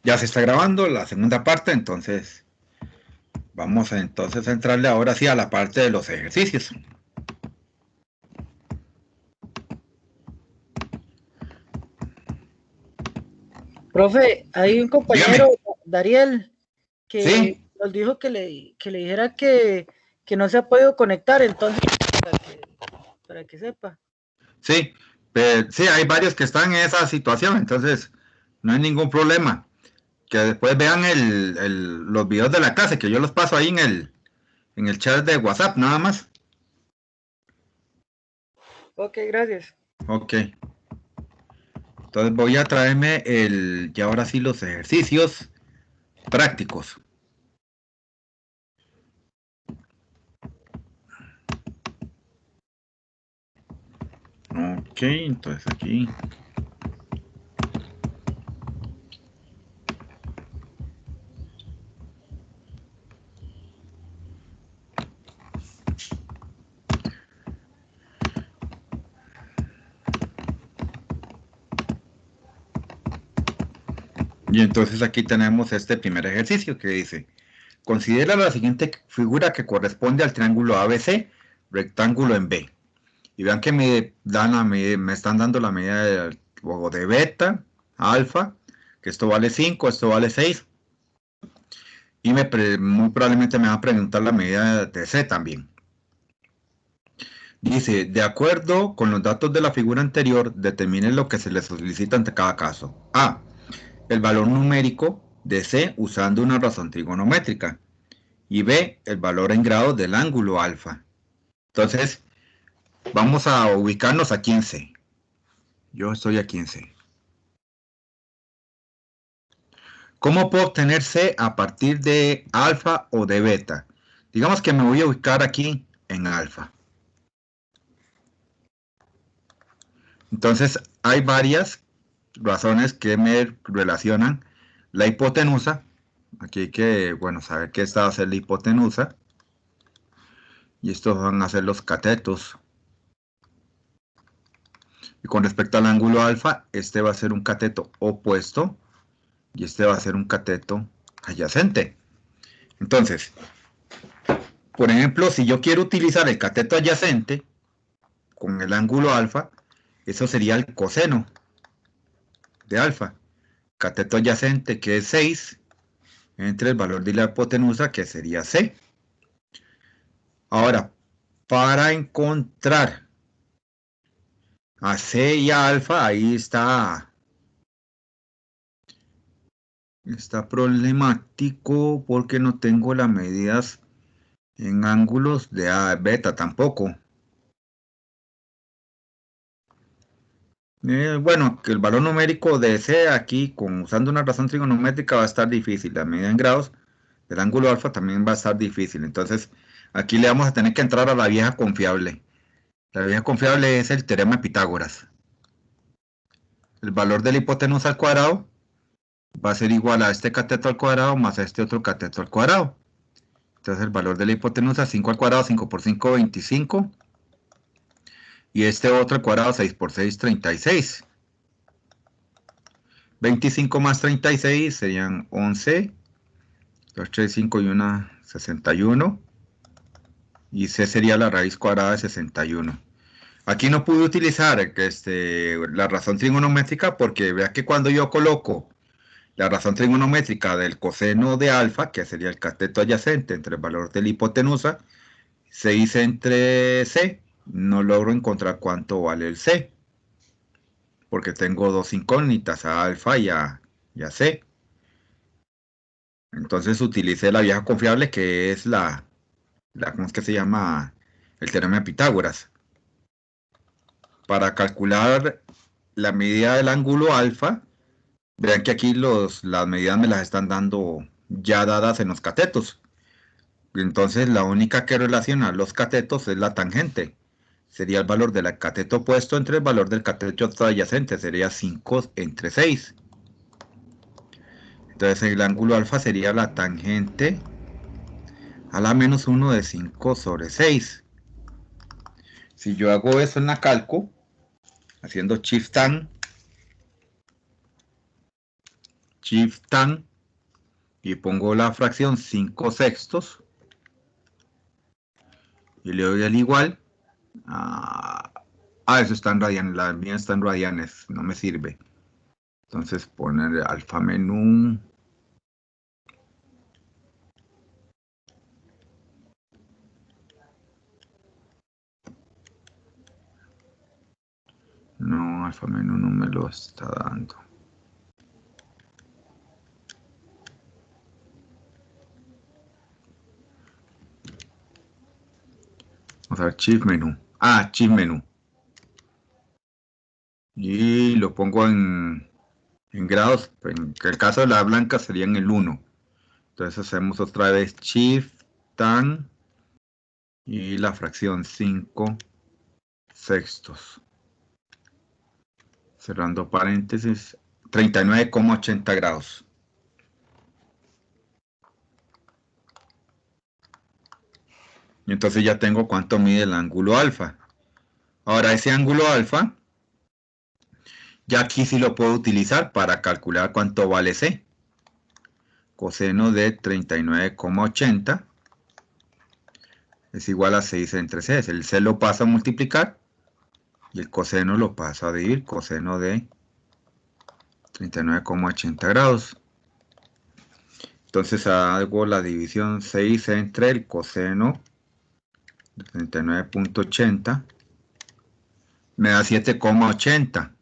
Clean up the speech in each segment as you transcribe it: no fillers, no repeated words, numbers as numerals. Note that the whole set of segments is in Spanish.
Ya se está grabando la segunda parte, entonces vamos a entonces a entrarle ahora sí a la parte de los ejercicios. Profe, hay un compañero, Dígame, Dariel, que ¿sí? nos dijo que le dijera que no se ha podido conectar, entonces, para que sepa. Sí, sí, hay varios que están en esa situación, entonces no hay ningún problema. Que después vean los videos de la clase, que yo los paso ahí en el chat de WhatsApp, nada más. Ok, gracias. Ok, entonces voy a traerme ya ahora sí los ejercicios prácticos. Ok, entonces aquí. Y entonces aquí tenemos este primer ejercicio que dice, considera la siguiente figura que corresponde al triángulo ABC, rectángulo en B. Y vean que me están dando la medida de beta, alfa, que esto vale 5, esto vale 6. Y muy probablemente me va a preguntar la medida de C también. Dice, de acuerdo con los datos de la figura anterior, determine lo que se le solicita ante cada caso. A, el valor numérico de C usando una razón trigonométrica. Y B, el valor en grados del ángulo alfa. Entonces, vamos a ubicarnos aquí en C. Yo estoy aquí en C. ¿Cómo puedo obtener C a partir de alfa o de beta? Digamos que me voy a ubicar aquí en alfa. Entonces, hay varias razones que me relacionan la hipotenusa. Aquí hay que, bueno, saber qué está a ser la hipotenusa. Y estos van a ser los catetos. Y con respecto al ángulo alfa, este va a ser un cateto opuesto y este va a ser un cateto adyacente. Entonces, por ejemplo, si yo quiero utilizar el cateto adyacente con el ángulo alfa, eso sería el coseno de alfa. Cateto adyacente que es 6 entre el valor de la hipotenusa que sería C. Ahora, para encontrar a C y a alfa, ahí está problemático porque no tengo las medidas en ángulos de beta tampoco. Bueno, que el valor numérico de C aquí, usando una razón trigonométrica, va a estar difícil. La medida en grados del ángulo alfa también va a estar difícil. Entonces, aquí le vamos a tener que entrar a la vieja confiable. La vieja confiable es el teorema de Pitágoras. El valor de la hipotenusa al cuadrado va a ser igual a este cateto al cuadrado más a este otro cateto al cuadrado. Entonces, el valor de la hipotenusa, 5 al cuadrado, 5 por 5, 25. Y este otro al cuadrado, 6 por 6, 36. 25 más 36 serían 11. 2, 3, 5 y 1, 61. Y C sería la raíz cuadrada de 61. Aquí no pude utilizar la razón trigonométrica porque vea que cuando yo coloco la razón trigonométrica del coseno de alfa, que sería el cateto adyacente entre el valor de la hipotenusa, 6 entre C, no logro encontrar cuánto vale el C, porque tengo dos incógnitas, a alfa y a C. Entonces utilicé la vieja confiable que es ¿cómo es que se llama? El teorema de Pitágoras. Para calcular la medida del ángulo alfa, vean que aquí las medidas me las están dando ya dadas en los catetos. Entonces la única que relaciona los catetos es la tangente. Sería el valor del cateto opuesto entre el valor del cateto adyacente. Sería 5 entre 6. Entonces el ángulo alfa sería la tangente a la menos 1 de 5 sobre 6. Si yo hago eso en la calco, haciendo Shift Shift tan y pongo la fracción 5 sextos y le doy al igual. Eso está en radianes, la mía está en radianes, no me sirve. Entonces poner alfa menú. No, alfa menú no me lo está dando. Vamos a ver, Shift menú. Shift menú. Y lo pongo en grados. En el caso de la blanca sería en el 1. Entonces hacemos otra vez Shift tan y la fracción 5 sextos. Cerrando paréntesis, 39,80 grados. Y entonces ya tengo cuánto mide el ángulo alfa. Ahora ese ángulo alfa, ya aquí sí lo puedo utilizar para calcular cuánto vale C. Coseno de 39,80 es igual a 6 entre C. El C lo paso a multiplicar y el coseno lo paso a dividir. Coseno de 39,80 grados. Entonces hago la división 6 entre el coseno de 39,80. Me da 7,80.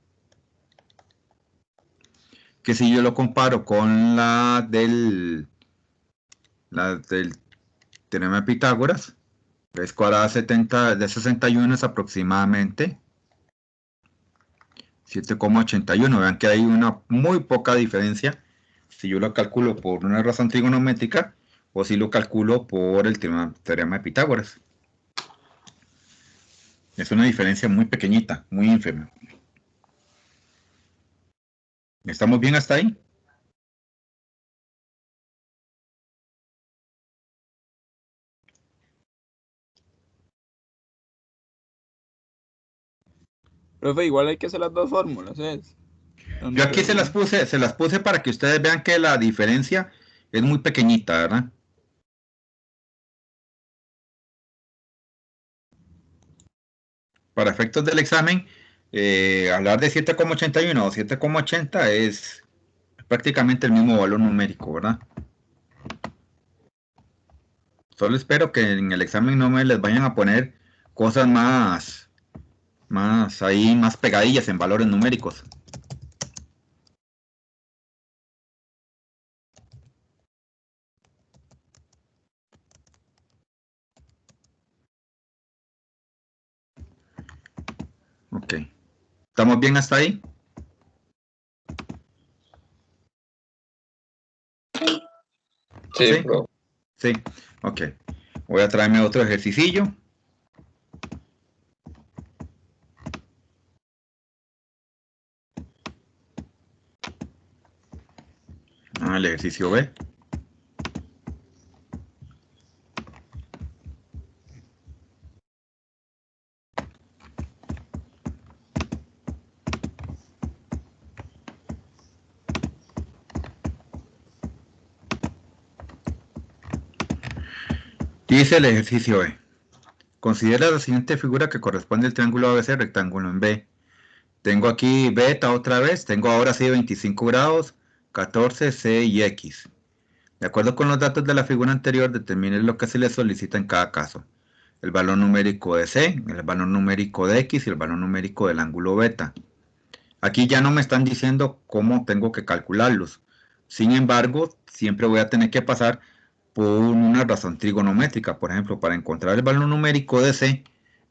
Que si yo lo comparo con la del teorema de Pitágoras, raíz cuadrada de 61 es aproximadamente 7,81. Vean que hay una muy poca diferencia si yo lo calculo por una razón trigonométrica o si lo calculo por el teorema de Pitágoras. Es una diferencia muy pequeñita, muy ínfima. ¿Estamos bien hasta ahí? Profe, igual hay que hacer las dos fórmulas, ¿es? Yo aquí se las puse para que ustedes vean que la diferencia es muy pequeñita, ¿verdad? Para efectos del examen, hablar de 7,81 o 7,80 es prácticamente el mismo valor numérico, ¿verdad? Solo espero que en el examen no me les vayan a poner cosas más pegadillas en valores numéricos. Ok. ¿Estamos bien hasta ahí? Sí, profe. Sí, ok. Voy a traerme otro ejercicio. El ejercicio B. Dice el ejercicio B. Considera la siguiente figura que corresponde al triángulo ABC rectángulo en B. Tengo aquí beta otra vez, tengo ahora sí 25 grados, 14, C y X. De acuerdo con los datos de la figura anterior, determine lo que se le solicita en cada caso. El valor numérico de C, el valor numérico de X y el valor numérico del ángulo beta. Aquí ya no me están diciendo cómo tengo que calcularlos. Sin embargo, siempre voy a tener que pasar por una razón trigonométrica. Por ejemplo, para encontrar el valor numérico de C,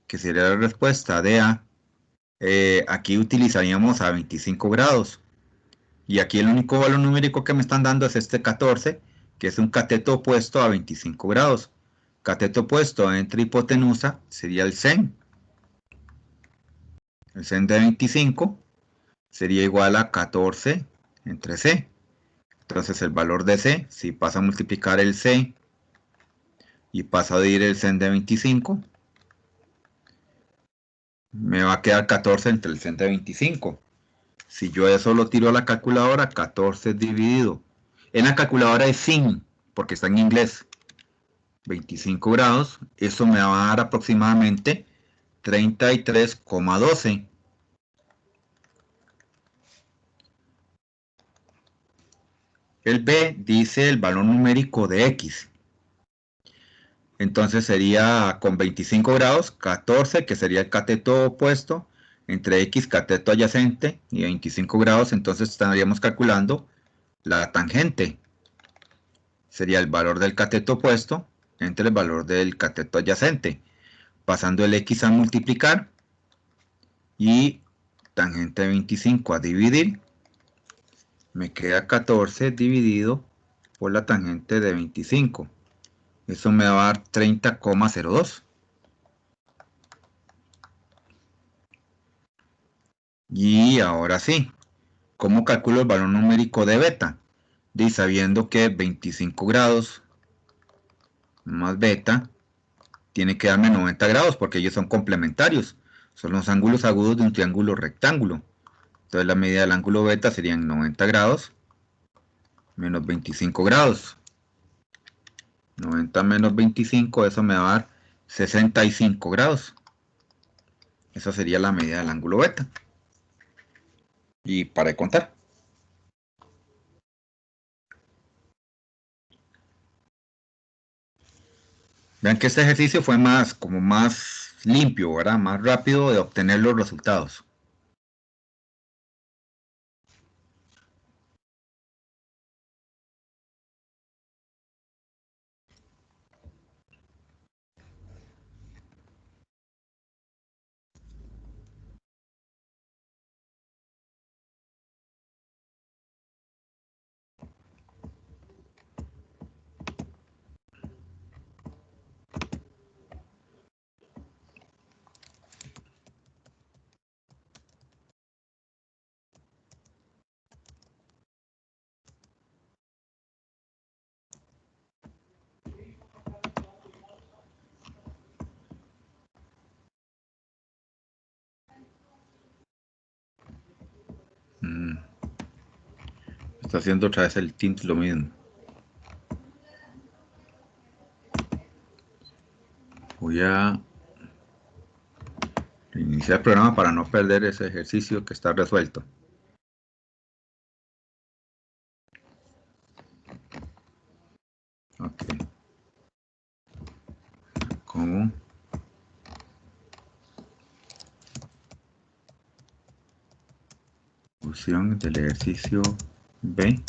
que sería la respuesta de A, aquí utilizaríamos a 25 grados. Y aquí el único valor numérico que me están dando es este 14, que es un cateto opuesto a 25 grados. Cateto opuesto entre hipotenusa sería el sen. El sen de 25 sería igual a 14 entre C. Entonces el valor de C, si pasa a multiplicar el C y pasa a dividir el sen de 25, me va a quedar 14 entre el sen de 25. Si yo eso lo tiro a la calculadora, 14 dividido. En la calculadora es sin, porque está en inglés. 25 grados, eso me va a dar aproximadamente 33,12. El B dice el valor numérico de X. Entonces sería con 25 grados, 14, que sería el cateto opuesto, entre X, cateto adyacente, y 25 grados, entonces estaríamos calculando la tangente. Sería el valor del cateto opuesto entre el valor del cateto adyacente, pasando el X a multiplicar, y tangente de 25 a dividir, me queda 14 dividido por la tangente de 25. Eso me va a dar 30,02. Y ahora sí, ¿cómo calculo el valor numérico de beta? Y sabiendo que 25 grados más beta tiene que darme 90 grados porque ellos son complementarios. Son los ángulos agudos de un triángulo rectángulo. Entonces la medida del ángulo beta serían 90 grados menos 25 grados. 90 menos 25, eso me va a dar 65 grados. Esa sería la medida del ángulo beta. Y para de contar. Vean que este ejercicio fue como más limpio, ¿verdad? Más rápido de obtener los resultados. Está haciendo otra vez el tint lo mismo. Voy a iniciar el programa para no perder ese ejercicio que está resuelto. Ok. ¿Cómo? Solución del ejercicio B,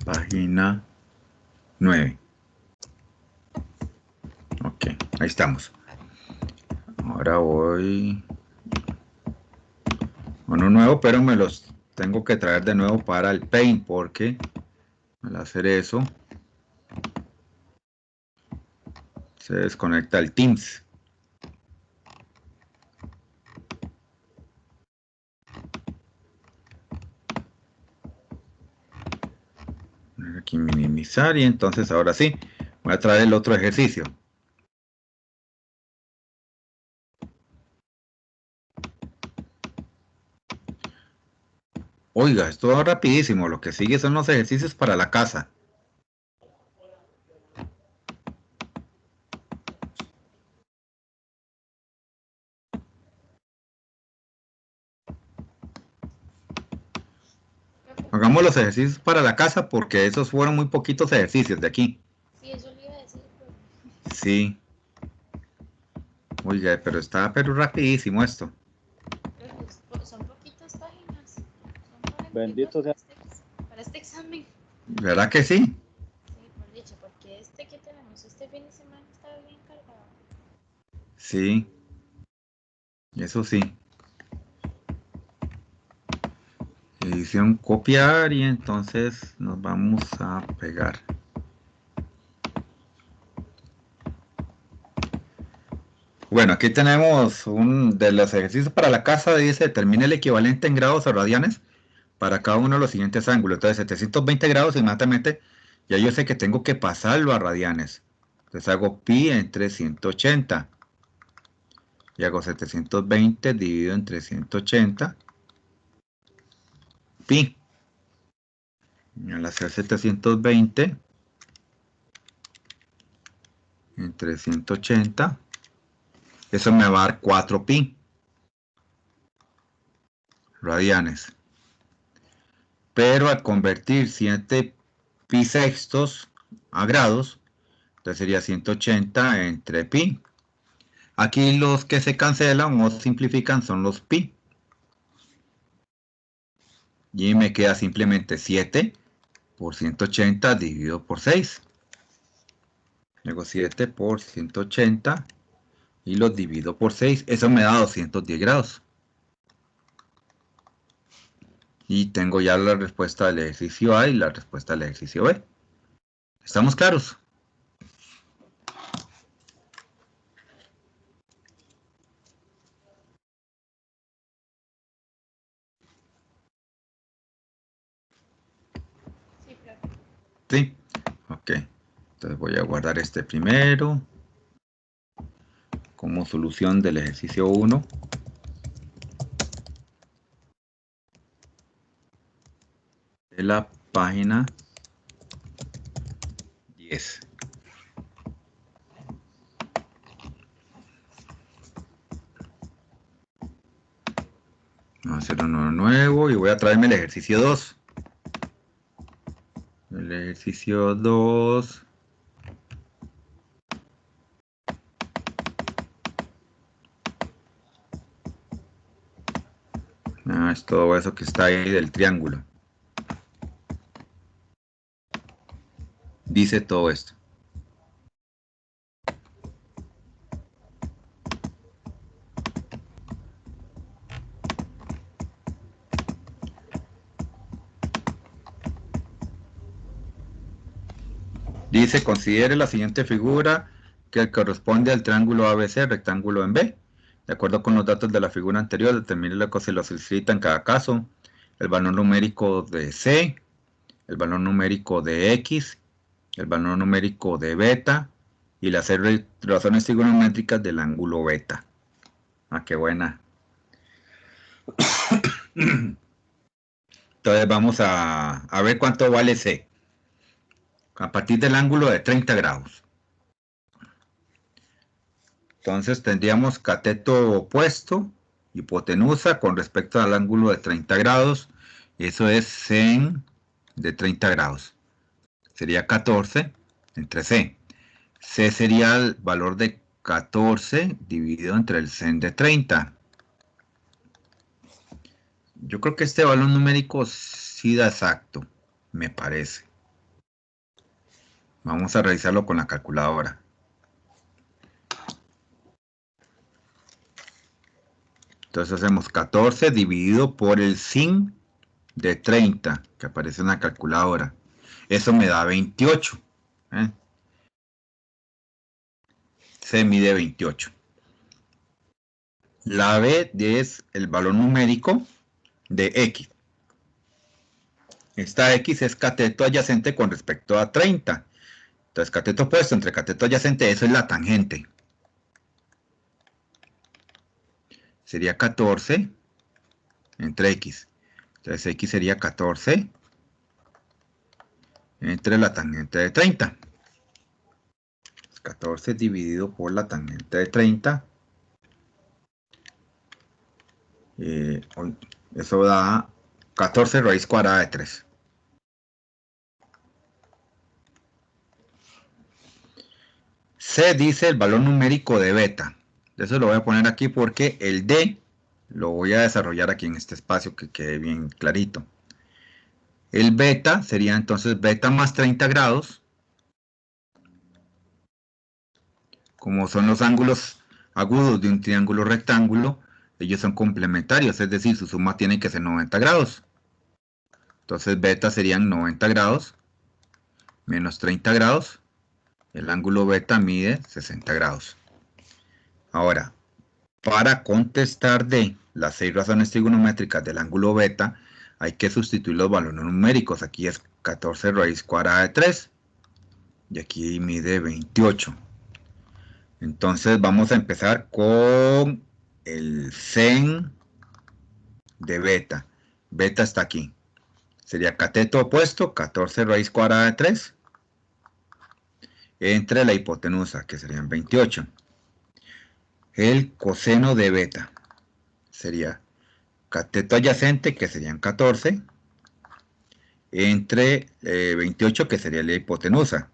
página 9. Ok, ahí estamos. Ahora voy uno nuevo, pero me los tengo que traer de nuevo para el Paint, porque al hacer eso se desconecta el Teams. Aquí minimizar, y entonces ahora sí voy a traer el otro ejercicio. Oiga, esto va rapidísimo. Lo que sigue son los ejercicios para la casa. Hagamos los ejercicios para la casa porque esos fueron muy poquitos ejercicios de aquí. Sí, eso le iba a decir. Sí. Oiga, pero está rapidísimo esto. Pero son poquitas páginas. Son Bendito sea. para este examen. ¿Verdad que sí? Sí, por dicho, porque este que tenemos este fin de semana está bien cargado. Sí. Eso sí. Edición copiar, y entonces nos vamos a pegar. Bueno, aquí tenemos un de los ejercicios para la casa. Dice, determine el equivalente en grados o radianes para cada uno de los siguientes ángulos. Entonces 720 grados, inmediatamente ya yo sé que tengo que pasarlo a radianes. Entonces hago pi entre 180 y hago 720 dividido entre 180, pi. Al hacer 720 entre 180, eso me va a dar 4 pi radianes. Pero al convertir 7 pi sextos a grados, entonces sería 180 entre pi. Aquí los que se cancelan o simplifican son los pi. Y me queda simplemente 7 por 180 dividido por 6. Luego 7 por 180 y lo divido por 6. Eso me da 210 grados. Y tengo ya la respuesta del ejercicio A y la respuesta del ejercicio B. ¿Estamos claros? Sí, profe. Sí. Ok. Entonces voy a guardar este primero como solución del ejercicio 1. De la página 10. Vamos a hacer uno nuevo y voy a traerme el ejercicio 2. El ejercicio 2. Es todo eso que está ahí del triángulo. Dice todo esto. Dice, considere la siguiente figura que corresponde al triángulo ABC, rectángulo en B. De acuerdo con los datos de la figura anterior, determine lo que se lo solicita en cada caso. El valor numérico de C, el valor numérico de X, el valor numérico de beta y las razones trigonométricas del ángulo beta. Ah, qué buena. Entonces vamos a ver cuánto vale C. A partir del ángulo de 30 grados. Entonces tendríamos cateto opuesto, hipotenusa, con respecto al ángulo de 30 grados. Eso es sen de 30 grados. Sería 14 entre C. C sería el valor de 14 dividido entre el sen de 30. Yo creo que este valor numérico sí da exacto, me parece. Vamos a revisarlo con la calculadora. Entonces hacemos 14 dividido por el sin de 30, que aparece en la calculadora. Eso me da 28. Se mide 28. La B es el valor numérico de X. Esta X es cateto adyacente con respecto a 30. Entonces, cateto opuesto entre cateto adyacente, eso es la tangente. Sería 14 entre X. Entonces, X sería 14 entre la tangente de 30. 14 dividido por la tangente de 30. Eso da 14 raíz cuadrada de 3. C dice el valor numérico de beta. Eso lo voy a poner aquí porque el D lo voy a desarrollar aquí en este espacio que quede bien clarito. El beta sería entonces beta más 30 grados. Como son los ángulos agudos de un triángulo rectángulo, ellos son complementarios, es decir, su suma tiene que ser 90 grados. Entonces beta serían 90 grados menos 30 grados. El ángulo beta mide 60 grados. Ahora, para contestar de las 6 razones trigonométricas del ángulo beta, hay que sustituir los valores numéricos. Aquí es 14 raíz cuadrada de 3. Y aquí mide 28. Entonces vamos a empezar con el sen de beta. Beta está aquí. sería cateto opuesto, 14 raíz cuadrada de 3, entre la hipotenusa, que serían 28. El coseno de beta sería cateto adyacente, que serían 14, entre 28, que sería la hipotenusa.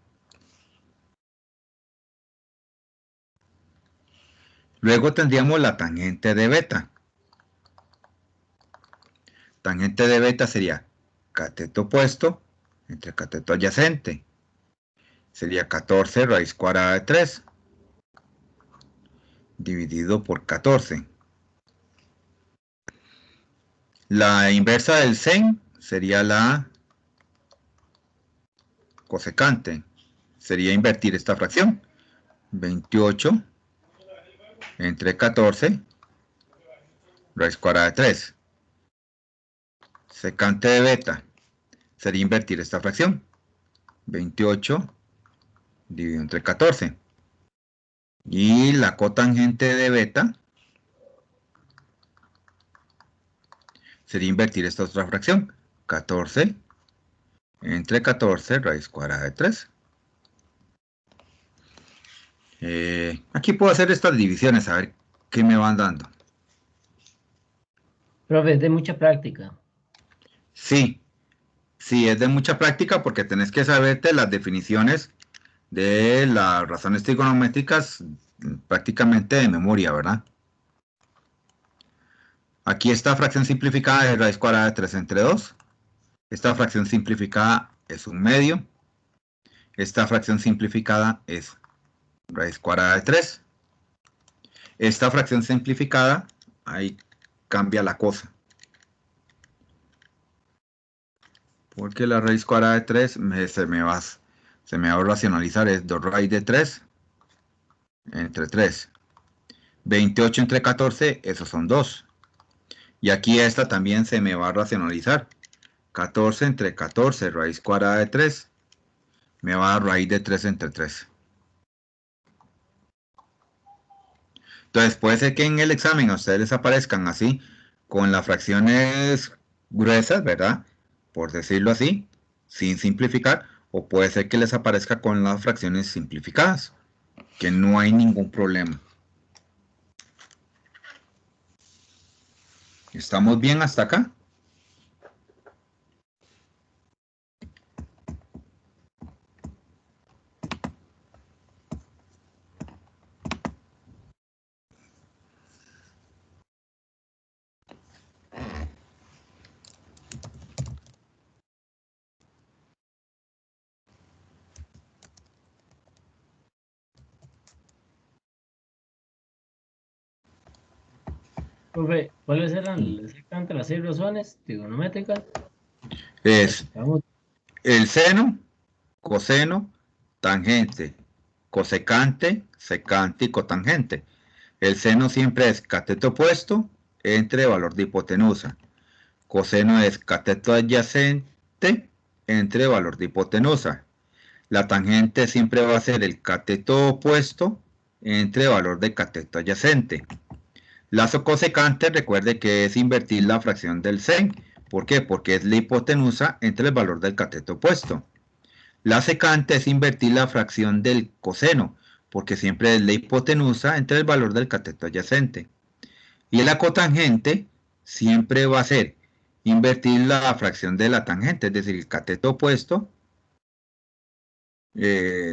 Luego tendríamos la tangente de beta. Tangente de beta sería cateto opuesto entre cateto adyacente. Sería 14 raíz cuadrada de 3 dividido por 14. La inversa del sen sería la cosecante. Sería invertir esta fracción. 28 entre 14 raíz cuadrada de 3. Secante de beta sería invertir esta fracción. 28 dividido entre 14. Y la cotangente de beta sería invertir esta otra fracción. 14 entre 14 raíz cuadrada de 3. Aquí puedo hacer estas divisiones, a ver qué me van dando. Profe, es de mucha práctica. Sí, es de mucha práctica porque tenés que saberte las definiciones de las razones trigonométricas prácticamente de memoria, ¿verdad? Aquí esta fracción simplificada es raíz cuadrada de 3 entre 2. Esta fracción simplificada es 1/2. Esta fracción simplificada es raíz cuadrada de 3. Esta fracción simplificada, ahí cambia la cosa. Porque la raíz cuadrada de 3 se me va a racionalizar, es 2 raíz de 3 entre 3. 28 entre 14, esos son 2. Y aquí esta también se me va a racionalizar. 14 entre 14, raíz cuadrada de 3, me va a dar raíz de 3 entre 3. Entonces puede ser que en el examen a ustedes les aparezcan así, con las fracciones gruesas, ¿verdad? Por decirlo así, sin simplificar, o puede ser que les aparezca con las fracciones simplificadas, que no hay ningún problema. ¿Estamos bien hasta acá? Profe, ¿cuáles eran exactamente las 6 razones trigonométricas? Es Vamos. el seno, coseno, tangente, cosecante, secante y cotangente. El seno siempre es cateto opuesto entre valor de hipotenusa. Coseno es cateto adyacente entre valor de hipotenusa. La tangente siempre va a ser el cateto opuesto entre valor de cateto adyacente. Lazo cosecante, recuerde que es invertir la fracción del sen. ¿Por qué? Porque es la hipotenusa entre el valor del cateto opuesto. La secante es invertir la fracción del coseno, porque siempre es la hipotenusa entre el valor del cateto adyacente. Y la cotangente siempre va a ser invertir la fracción de la tangente, es decir, el cateto opuesto,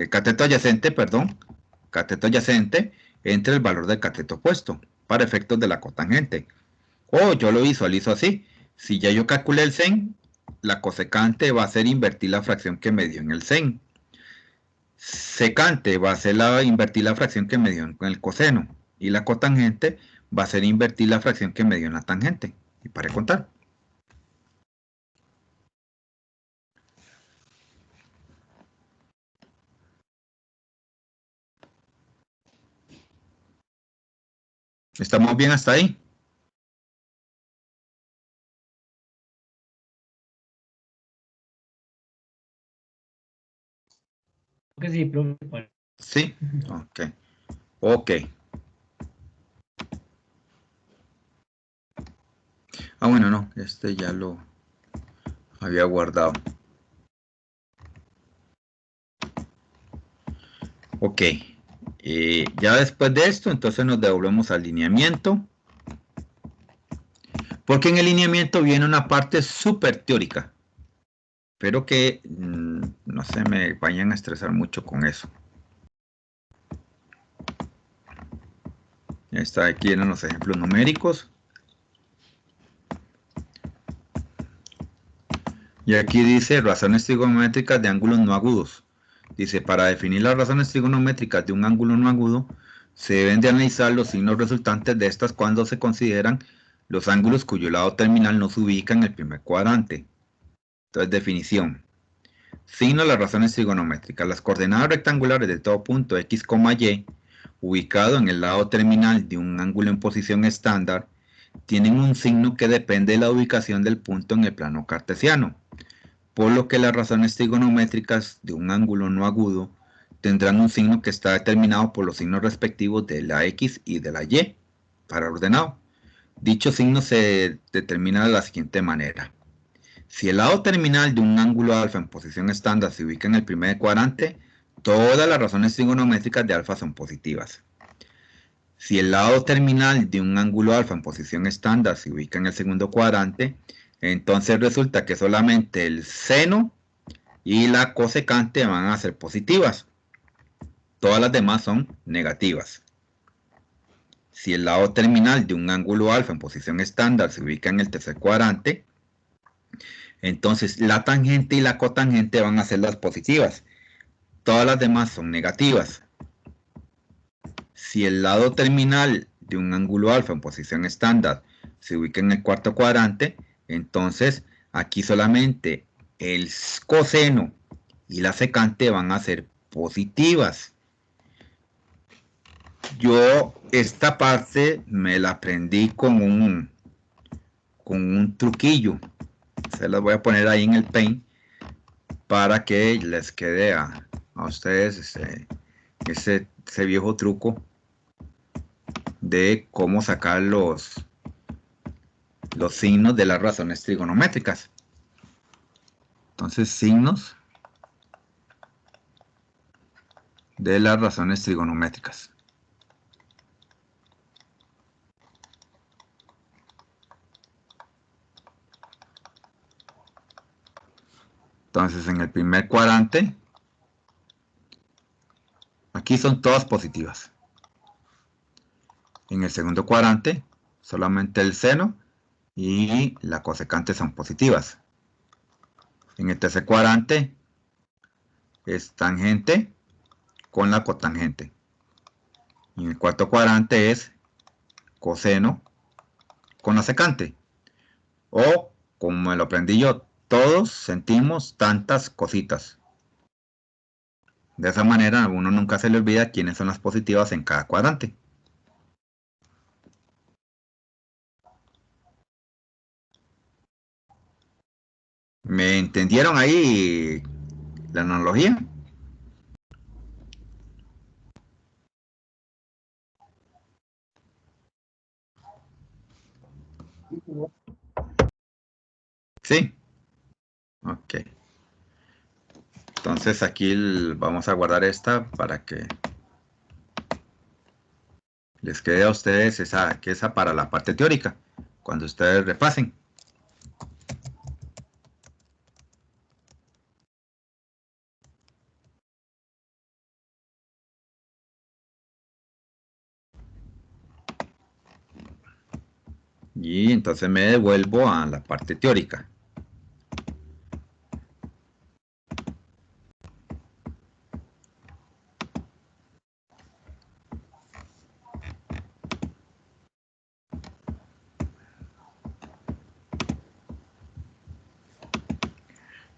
cateto adyacente, perdón, cateto adyacente entre el valor del cateto opuesto, para efectos de la cotangente. O yo lo visualizo así, si ya yo calculé el sen, la cosecante va a ser invertir la fracción que me dio en el sen. Secante va a ser invertir la fracción que me dio en el coseno. Y la cotangente va a ser invertir la fracción que me dio en la tangente. Y para contar. ¿Estamos bien hasta ahí? Que sí, profe. Sí, ok. Ok. Ah, bueno, no, este ya lo había guardado. Ok. Ya después de esto, entonces nos devolvemos al lineamiento. Porque en el lineamiento viene una parte súper teórica. Espero que no se me vayan a estresar mucho con eso. Está aquí en los ejemplos numéricos. Y aquí dice razones trigonométricas de ángulos no agudos. Dice, para definir las razones trigonométricas de un ángulo no agudo, se deben de analizar los signos resultantes de estas cuando se consideran los ángulos cuyo lado terminal no se ubica en el primer cuadrante. Entonces, definición. Signo de las razones trigonométricas. Las coordenadas rectangulares de todo punto x, y, ubicado en el lado terminal de un ángulo en posición estándar, tienen un signo que depende de la ubicación del punto en el plano cartesiano, por lo que las razones trigonométricas de un ángulo no agudo tendrán un signo que está determinado por los signos respectivos de la x y de la y, para ordenado. Dicho signo se determina de la siguiente manera. Si el lado terminal de un ángulo alfa en posición estándar se ubica en el primer cuadrante, todas las razones trigonométricas de alfa son positivas. Si el lado terminal de un ángulo alfa en posición estándar se ubica en el segundo cuadrante, entonces resulta que solamente el seno y la cosecante van a ser positivas. Todas las demás son negativas. Si el lado terminal de un ángulo alfa en posición estándar se ubica en el tercer cuadrante, entonces la tangente y la cotangente van a ser las positivas. Todas las demás son negativas. Si el lado terminal de un ángulo alfa en posición estándar se ubica en el cuarto cuadrante, entonces aquí solamente el coseno y la secante van a ser positivas. Yo esta parte me la aprendí con un truquillo. Se las voy a poner ahí en el Paint para que les quede a ustedes ese viejo truco de cómo sacar los signos de las razones trigonométricas. Entonces, signos de las razones trigonométricas. Entonces, en el primer cuadrante, aquí son todas positivas. En el segundo cuadrante, solamente el seno y la cosecante son positivas. En el tercer cuadrante, es tangente con la cotangente. Y en el cuarto cuadrante es coseno con la secante. O, como me lo aprendí yo, todos sentimos tantas cositas. De esa manera, a uno nunca se le olvida quiénes son las positivas en cada cuadrante. ¿Me entendieron ahí la analogía? ¿Sí? Ok. Entonces aquí vamos a guardar esta para que les quede a ustedes esa para la parte teórica, cuando ustedes repasen. Y entonces me devuelvo a la parte teórica.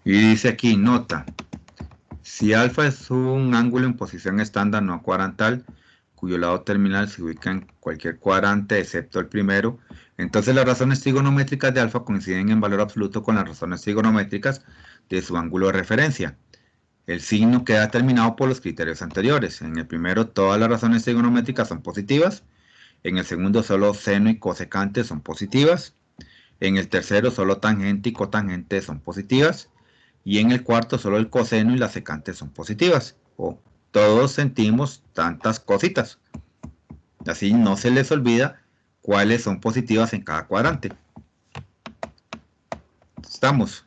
Y dice aquí, nota, si alfa es un ángulo en posición estándar no cuadrantal, cuyo lado terminal se ubica en cualquier cuadrante excepto el primero, entonces las razones trigonométricas de alfa coinciden en valor absoluto con las razones trigonométricas de su ángulo de referencia. El signo queda determinado por los criterios anteriores. En el primero, todas las razones trigonométricas son positivas. En el segundo, solo seno y cosecante son positivas. En el tercero solo tangente y cotangente son positivas. Y en el cuarto solo el coseno y la secante son positivas. Todos sentimos tantas cositas. Así no se les olvida cuáles son positivas en cada cuadrante. Estamos.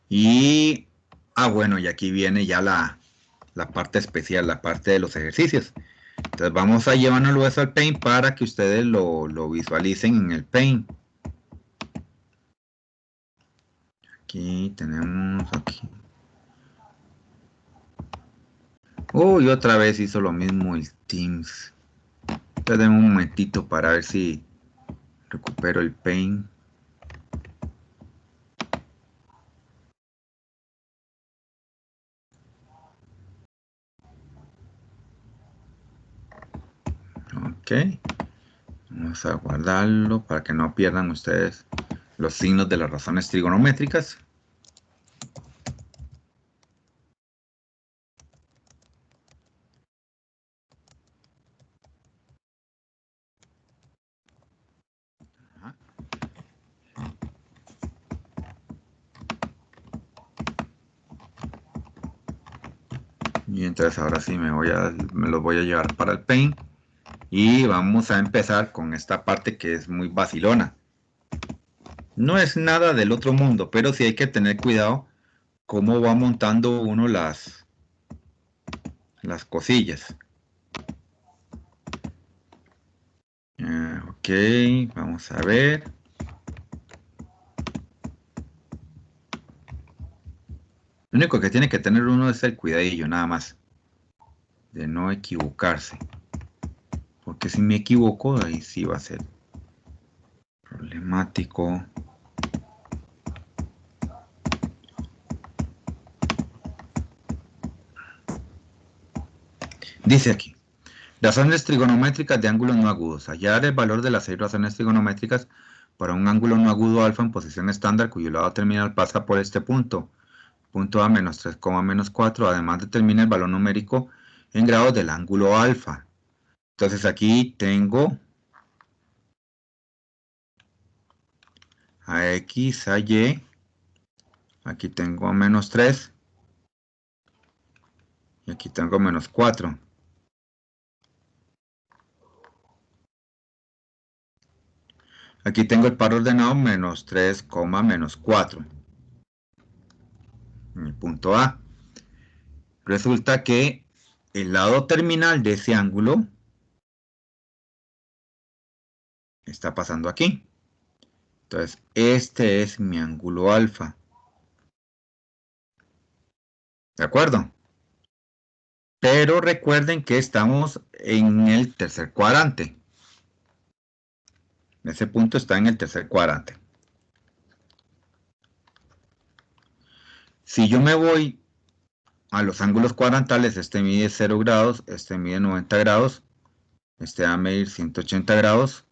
Y, bueno, y aquí viene ya la parte especial, la parte de los ejercicios. Entonces vamos a llevarnos eso al Paint para que ustedes lo visualicen en el Paint. Aquí tenemos aquí. Uy, otra vez hizo lo mismo el Teams. Entonces denme un momentito para ver si recupero el Paint. Ok. Vamos a guardarlo para que no pierdan ustedes los signos de las razones trigonométricas. Y entonces ahora sí me los voy a llevar para el Paint. Y vamos a empezar con esta parte que es muy vacilona. No es nada del otro mundo, pero sí hay que tener cuidado cómo va montando uno las cosillas. Ok, vamos a ver. Lo único que tiene que tener uno es el cuidadillo, nada más. De no equivocarse. Porque si me equivoco, ahí sí va a ser problemático. Dice aquí. Razones trigonométricas de ángulos no agudos. Hallar el valor de las 6 razones trigonométricas para un ángulo no agudo alfa en posición estándar cuyo lado terminal pasa por este punto. Punto A menos 3, menos 4. Además determina el valor numérico en grados del ángulo alfa. Entonces aquí tengo a X, a Y. Aquí tengo a menos 3. Y aquí tengo menos 4. Aquí tengo el par ordenado menos 3, menos 4. En el punto A. Resulta que el lado terminal de ese ángulo está pasando aquí. Entonces, este es mi ángulo alfa. ¿De acuerdo? Pero recuerden que estamos en el tercer cuadrante. Ese punto está en el tercer cuadrante. Si yo me voy a los ángulos cuadrantales, este mide 0 grados, este mide 90 grados, este va a medir 180 grados,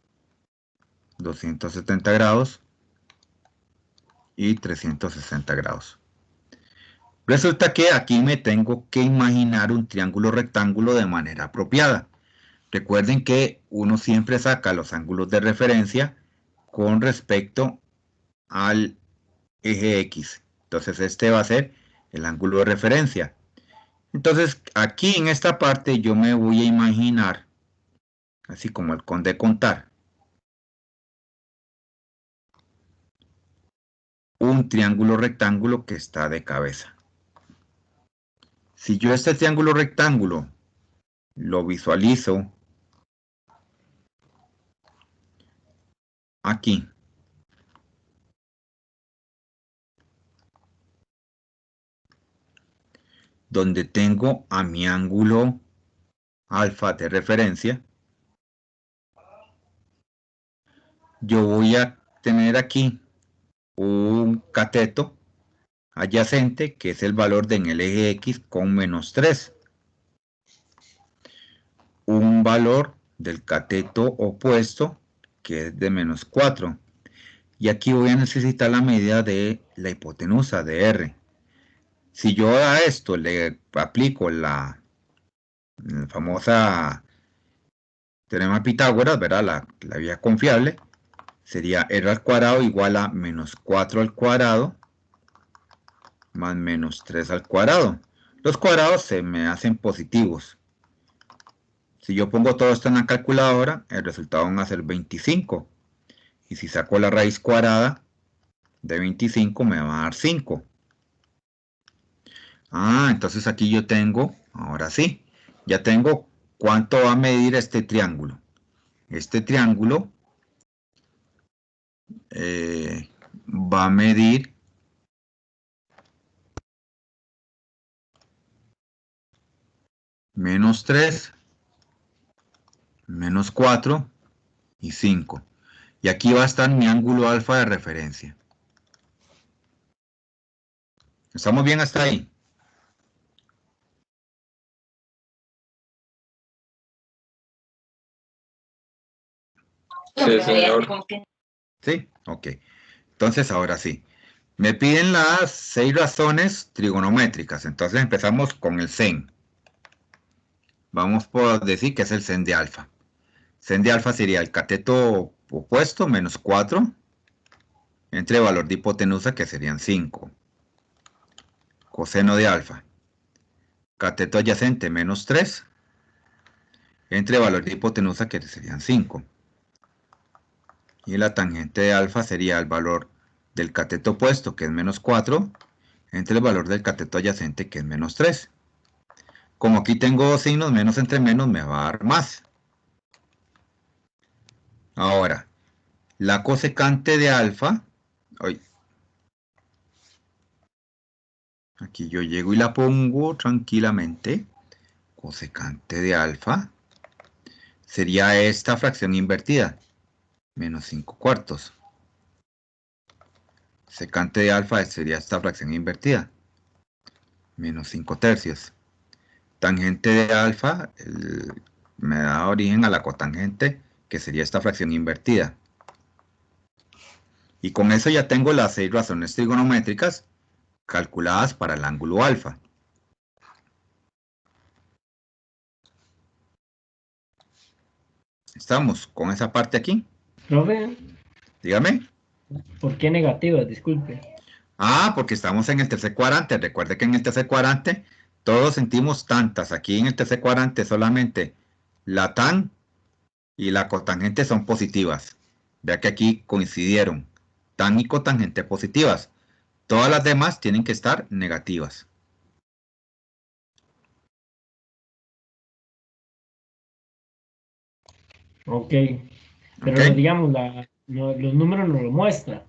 270 grados y 360 grados. Resulta que aquí me tengo que imaginar un triángulo rectángulo de manera apropiada. Recuerden que uno siempre saca los ángulos de referencia con respecto al eje X. Entonces este va a ser el ángulo de referencia. Entonces aquí en esta parte yo me voy a imaginar, así como el conde contar, un triángulo rectángulo que está de cabeza. Si yo este triángulo rectángulo lo visualizo aquí, donde tengo a mi ángulo alfa de referencia, yo voy a tener aquí un cateto adyacente que es el valor de en el eje X con menos 3. Un valor del cateto opuesto que es de menos 4. Y aquí voy a necesitar la medida de la hipotenusa de R. Si yo a esto le aplico la famosa Teorema de Pitágoras, ¿verdad? La vía confiable sería r al cuadrado igual a menos 4 al cuadrado más menos 3 al cuadrado. Los cuadrados se me hacen positivos. Si yo pongo todo esto en la calculadora, el resultado va a ser 25. Y si saco la raíz cuadrada de 25, me va a dar 5. Entonces aquí yo tengo, ahora sí, ya tengo cuánto va a medir este triángulo. Este triángulo va a medir menos 3, menos 4 y 5. Y aquí va a estar mi ángulo alfa de referencia. ¿Estamos bien hasta ahí? Sí, señor. Sí, ok. Entonces ahora sí. Me piden las 6 razones trigonométricas. Entonces empezamos con el sen. Vamos por decir que es el sen de alfa. Sen de alfa sería el cateto opuesto, menos 4, entre valor de hipotenusa, que serían 5. Coseno de alfa. Cateto adyacente, menos 3, entre valor de hipotenusa, que serían 5. Y la tangente de alfa sería el valor del cateto opuesto, que es menos 4, entre el valor del cateto adyacente, que es menos 3. Como aquí tengo dos signos, menos entre menos me va a dar más. Ahora, la cosecante de alfa, aquí yo llego y la pongo tranquilamente, cosecante de alfa, sería esta fracción invertida, menos 5 cuartos. Secante de alfa sería esta fracción invertida, menos 5 tercios. Tangente de alfa me da origen a la cotangente, que sería esta fracción invertida. Y con eso ya tengo las 6 razones trigonométricas calculadas para el ángulo alfa. ¿Estamos con esa parte aquí? Profe, Dígame. ¿por qué negativas? Disculpe. Porque estamos en el tercer cuadrante. Recuerde que en el tercer cuadrante todos sentimos tantas. Aquí en el tercer cuadrante solamente la tan y la cotangente son positivas. Vea que aquí coincidieron. Tan y cotangente positivas. Todas las demás tienen que estar negativas. Ok. Pero ¿Ok? digamos, los números nos lo muestran.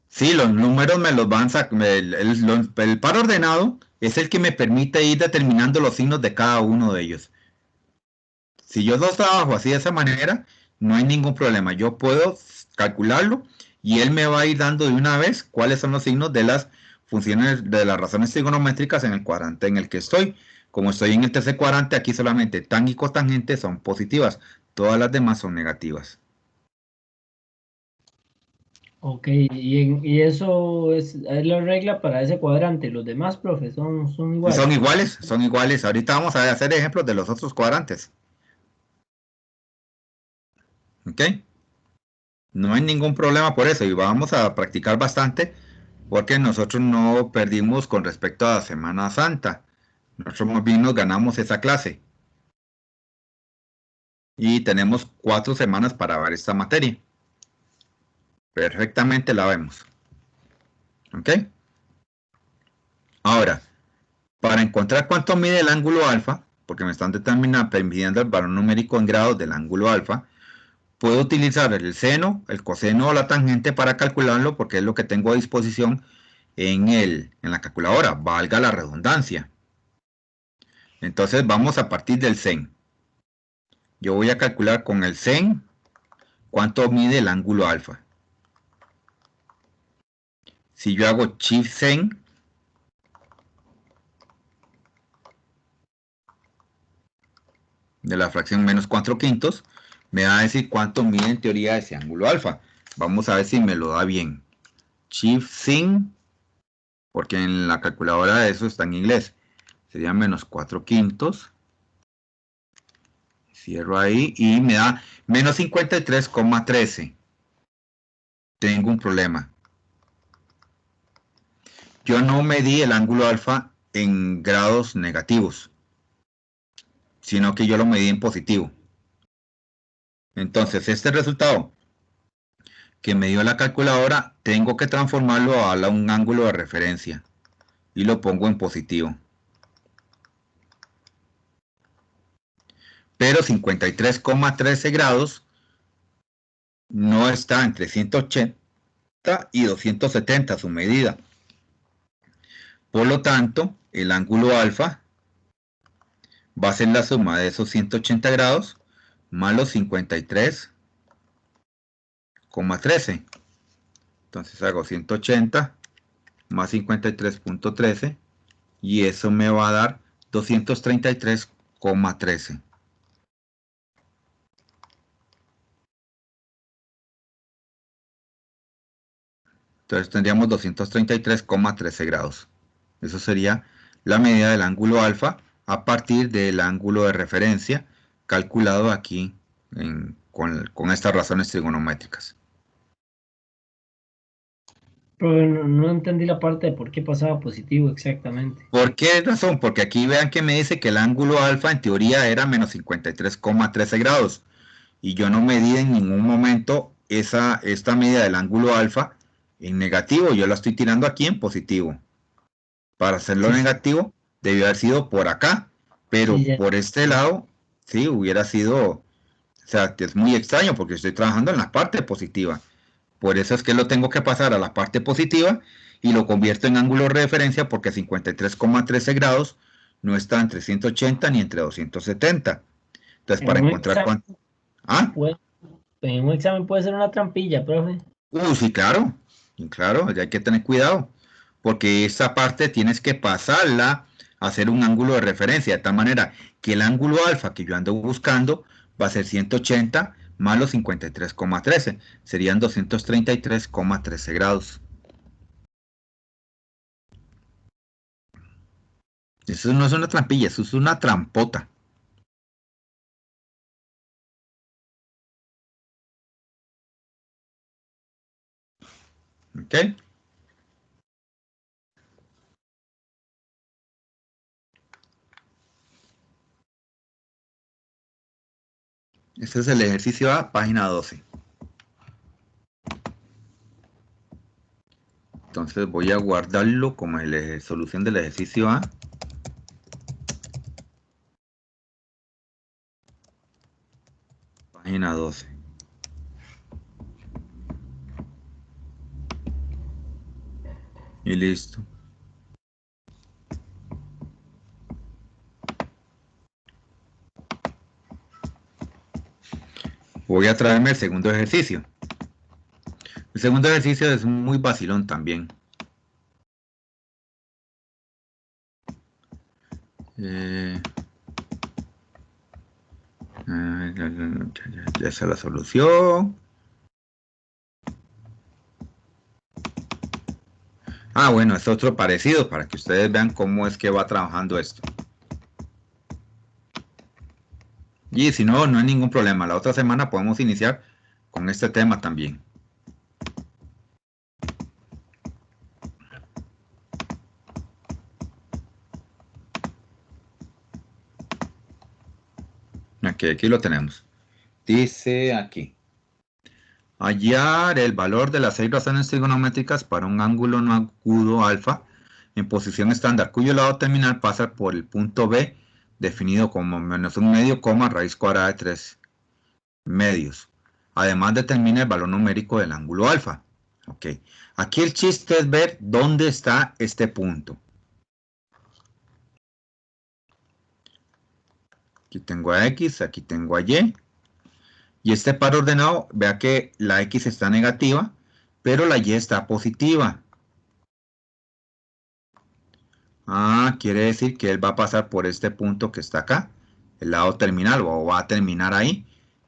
Sí, los números me los van a... El par ordenado es el que me permite ir determinando los signos de cada uno de ellos. Si yo los trabajo así de esa manera, no hay ningún problema. Yo puedo calcularlo y él me va a ir dando de una vez cuáles son los signos de las funciones, de las razones trigonométricas en el cuadrante en el que estoy. Como estoy en el tercer cuadrante, aquí solamente tan y cotangente son positivas. Todas las demás son negativas. Ok, y eso es la regla para ese cuadrante. Los demás, profe, son iguales. Son iguales, son iguales. Ahorita vamos a hacer ejemplos de los otros cuadrantes. ¿Ok? No hay ningún problema por eso y vamos a practicar bastante porque nosotros no perdimos con respecto a la Semana Santa. Nosotros más bien nos ganamos esa clase. Y tenemos 4 semanas para ver esta materia. Perfectamente la vemos. ¿Ok? Ahora, para encontrar cuánto mide el ángulo alfa, porque me están midiendo el valor numérico en grados del ángulo alfa, puedo utilizar el seno, el coseno o la tangente para calcularlo porque es lo que tengo a disposición en la calculadora, valga la redundancia. Entonces vamos a partir del sen. Yo voy a calcular con el sen cuánto mide el ángulo alfa. Si yo hago shift sen, de la fracción menos 4 quintos, me va a decir cuánto mide en teoría ese ángulo alfa. Vamos a ver si me lo da bien. Shift sin, porque en la calculadora eso está en inglés, sería menos 4 quintos. Cierro ahí y me da menos 53,13. Tengo un problema. Yo no medí el ángulo alfa en grados negativos, sino que yo lo medí en positivo. Entonces, este resultado que me dio la calculadora, tengo que transformarlo a un ángulo de referencia y lo pongo en positivo. Pero 53,13 grados no está entre 180 y 270 su medida. Por lo tanto, el ángulo alfa va a ser la suma de esos 180 grados más los 53,13. Entonces hago 180 más 53,13 y eso me va a dar 233,13. Entonces tendríamos 233,13 grados. Eso sería la medida del ángulo alfa a partir del ángulo de referencia calculado aquí con estas razones trigonométricas. Pero no entendí la parte de por qué pasaba positivo exactamente. ¿Por qué razón? Porque aquí vean que me dice que el ángulo alfa en teoría era menos 53,13 grados. Y yo no medí en ningún momento esta medida del ángulo alfa en negativo. Yo la estoy tirando aquí en positivo. Para hacerlo Sí. negativo, debió haber sido por acá. Pero Sí, ya. por este lado, sí, hubiera sido... O sea, que es muy extraño porque estoy trabajando en la parte positiva. Por eso es que lo tengo que pasar a la parte positiva y lo convierto en ángulo de referencia porque 53,13 grados no está entre 180 ni entre 270. Entonces, para En un encontrar examen cuánto... ¿Ah? en un examen puede ser una trampilla, profe. Sí, claro. Y claro, ya hay que tener cuidado. Porque esa parte tienes que pasarla a hacer un ángulo de referencia. De tal manera que el ángulo alfa que yo ando buscando va a ser 180 más los 53,13. Serían 233,13 grados. Eso no es una trampilla, eso es una trampota. ¿Ok? Este es el ejercicio A, página 12. Entonces voy a guardarlo como solución del ejercicio A. Página 12. Y listo. Voy a traerme el segundo ejercicio. El segundo ejercicio es muy vacilón también. Ya está la solución. Bueno, es otro parecido para que ustedes vean cómo es que va trabajando esto. Y si no, no hay ningún problema. La otra semana podemos iniciar con este tema también. Aquí lo tenemos. Dice aquí. Hallar el valor de las 6 razones trigonométricas para un ángulo no agudo alfa en posición estándar, cuyo lado terminal pasa por el punto B, definido como menos un medio, raíz cuadrada de 3 medios. Además determina el valor numérico del ángulo alfa. Ok. Aquí el chiste es ver dónde está este punto. Aquí tengo a X, aquí tengo a Y. Y este par ordenado, vea que la X está negativa, pero la Y está positiva. Quiere decir que él va a pasar por este punto que está acá, el lado terminal, o va a terminar ahí,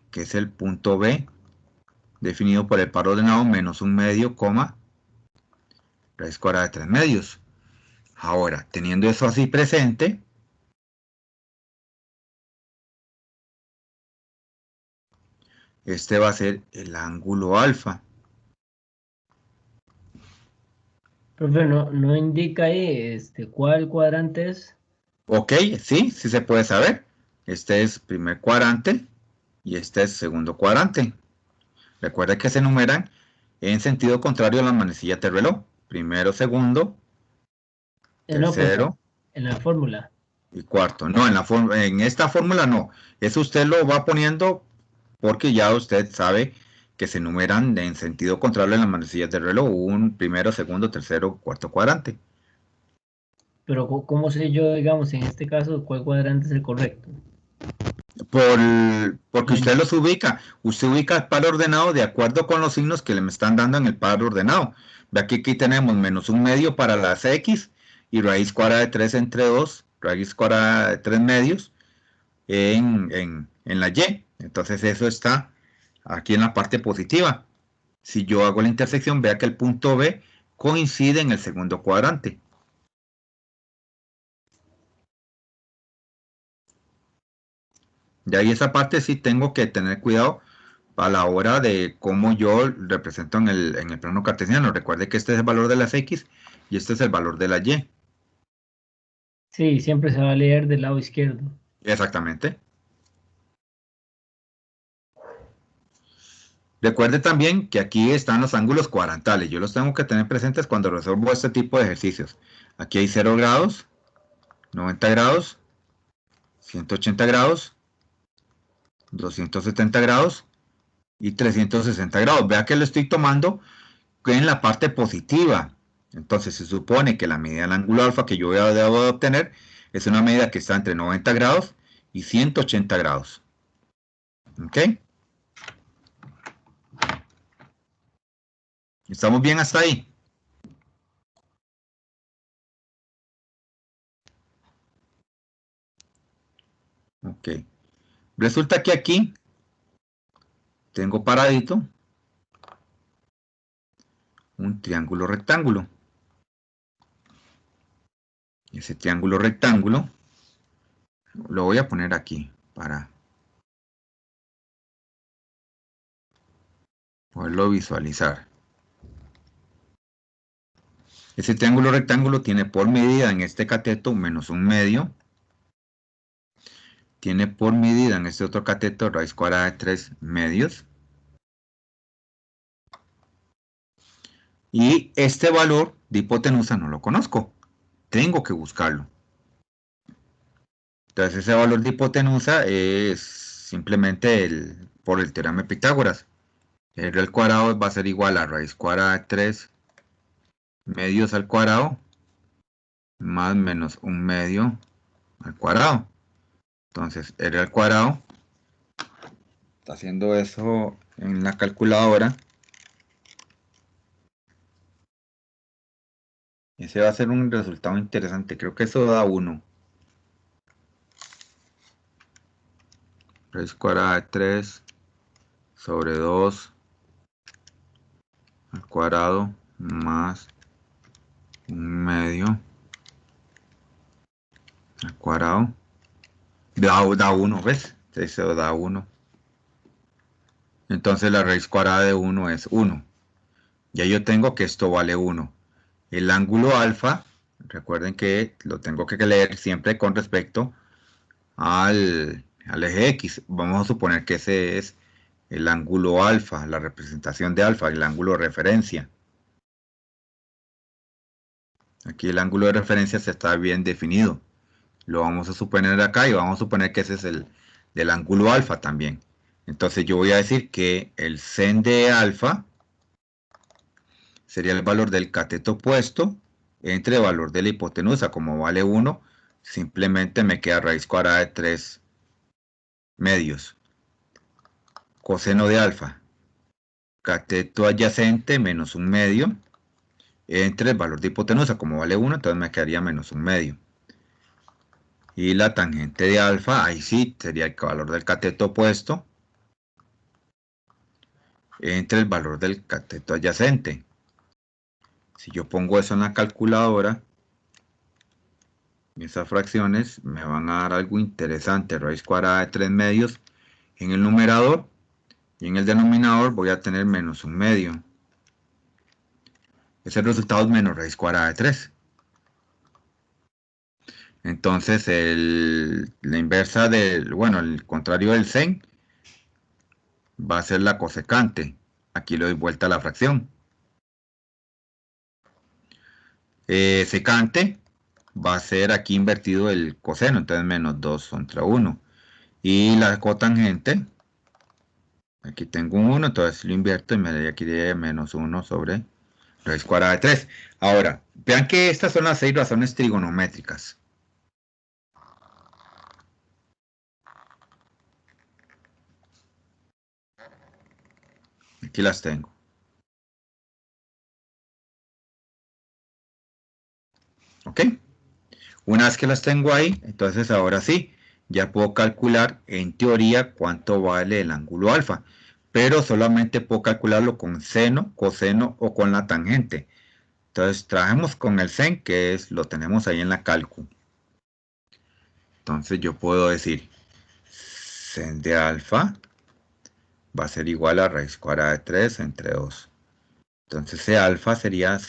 que es el punto B, definido por el par ordenado menos un medio, raíz cuadrada de 3 medios. Ahora, teniendo eso así presente, este va a ser el ángulo alfa. Profe, no indica ahí cuál cuadrante es. Ok, sí se puede saber. Este es primer cuadrante y este es segundo cuadrante. Recuerda que se enumeran en sentido contrario a las manecillas del reloj. Primero, segundo, No, pues tercero en la fórmula. y cuarto. No, en esta fórmula no. Eso usted lo va poniendo porque ya usted sabe que se enumeran en sentido contrario a las manecillas del reloj. Un primero, segundo, tercero, cuarto cuadrante. Pero ¿cómo sé yo, digamos, en este caso, cuál cuadrante es el correcto? Porque usted los ubica. Usted ubica el par ordenado de acuerdo con los signos que le están dando en el par ordenado. Ve que aquí tenemos menos un medio para las X y raíz cuadrada de 3 entre 2, raíz cuadrada de 3 medios en la Y. Entonces eso está aquí en la parte positiva. Si yo hago la intersección, vea que el punto B coincide en el segundo cuadrante. De ahí esa parte sí tengo que tener cuidado a la hora de cómo yo represento en el plano cartesiano. Recuerde que este es el valor de las X y este es el valor de la Y. Sí, siempre se va a leer del lado izquierdo. Exactamente. Recuerde también que aquí están los ángulos cuadrantales. Yo los tengo que tener presentes cuando resuelvo este tipo de ejercicios. Aquí hay 0 grados, 90 grados, 180 grados, 270 grados y 360 grados. Vea que lo estoy tomando en la parte positiva. Entonces se supone que la medida del ángulo alfa que yo debo de obtener es una medida que está entre 90 grados y 180 grados. ¿Ok? ¿Estamos bien hasta ahí? Ok. Resulta que aquí tengo paradito un triángulo rectángulo. Ese triángulo rectángulo lo voy a poner aquí para poderlo visualizar. Ese triángulo rectángulo tiene por medida en este cateto menos un medio. Tiene por medida en este otro cateto raíz cuadrada de 3 medios. Y este valor de hipotenusa no lo conozco. Tengo que buscarlo. Entonces ese valor de hipotenusa es simplemente por el teorema de Pitágoras. R al cuadrado va a ser igual a raíz cuadrada de 3 medios al cuadrado más menos un medio al cuadrado. Entonces R al cuadrado, está haciendo eso en la calculadora. Ese va a ser un resultado interesante. Creo que eso da 1. Raíz cuadrada de 3 sobre 2 al cuadrado más un medio al cuadrado. Da 1, ¿ves? Eso da 1. Entonces la raíz cuadrada de 1 es 1. Ya yo tengo que esto vale 1. El ángulo alfa, recuerden que lo tengo que leer siempre con respecto al eje X. Vamos a suponer que ese es el ángulo alfa, la representación de alfa, el ángulo de referencia. Aquí el ángulo de referencia se está bien definido. Lo vamos a suponer acá y vamos a suponer que ese es el del ángulo alfa también. Entonces yo voy a decir que el sen de alfa sería el valor del cateto opuesto entre el valor de la hipotenusa. Como vale 1, simplemente me queda raíz cuadrada de 3 medios. Coseno de alfa, cateto adyacente menos un medio entre el valor de hipotenusa. Como vale 1, entonces me quedaría menos un medio. Y la tangente de alfa, ahí sí, sería el valor del cateto opuesto entre el valor del cateto adyacente. Si yo pongo eso en la calculadora, esas fracciones me van a dar algo interesante. Raíz cuadrada de 3 medios en el numerador Y en el denominador voy a tener menos 1/2. Ese resultado es menos raíz cuadrada de 3. Entonces, la inversa el contrario del sen va a ser la cosecante. Aquí le doy vuelta a la fracción. Secante va a ser aquí invertido el coseno, entonces menos 2 contra 1. Y la cotangente, aquí tengo un 1, entonces lo invierto y me daría aquí de menos 1 sobre raíz cuadrada de 3. Ahora, vean que estas son las 6 razones trigonométricas. Aquí las tengo. ¿Ok? Una vez que las tengo ahí, entonces ahora sí, ya puedo calcular en teoría cuánto vale el ángulo alfa, pero solamente puedo calcularlo con seno, coseno o con la tangente. Entonces trabajemos con el sen, que lo tenemos ahí en la cálculo. Entonces yo puedo decir sen de alfa va a ser igual a raíz cuadrada de 3 entre 2. Entonces ese alfa sería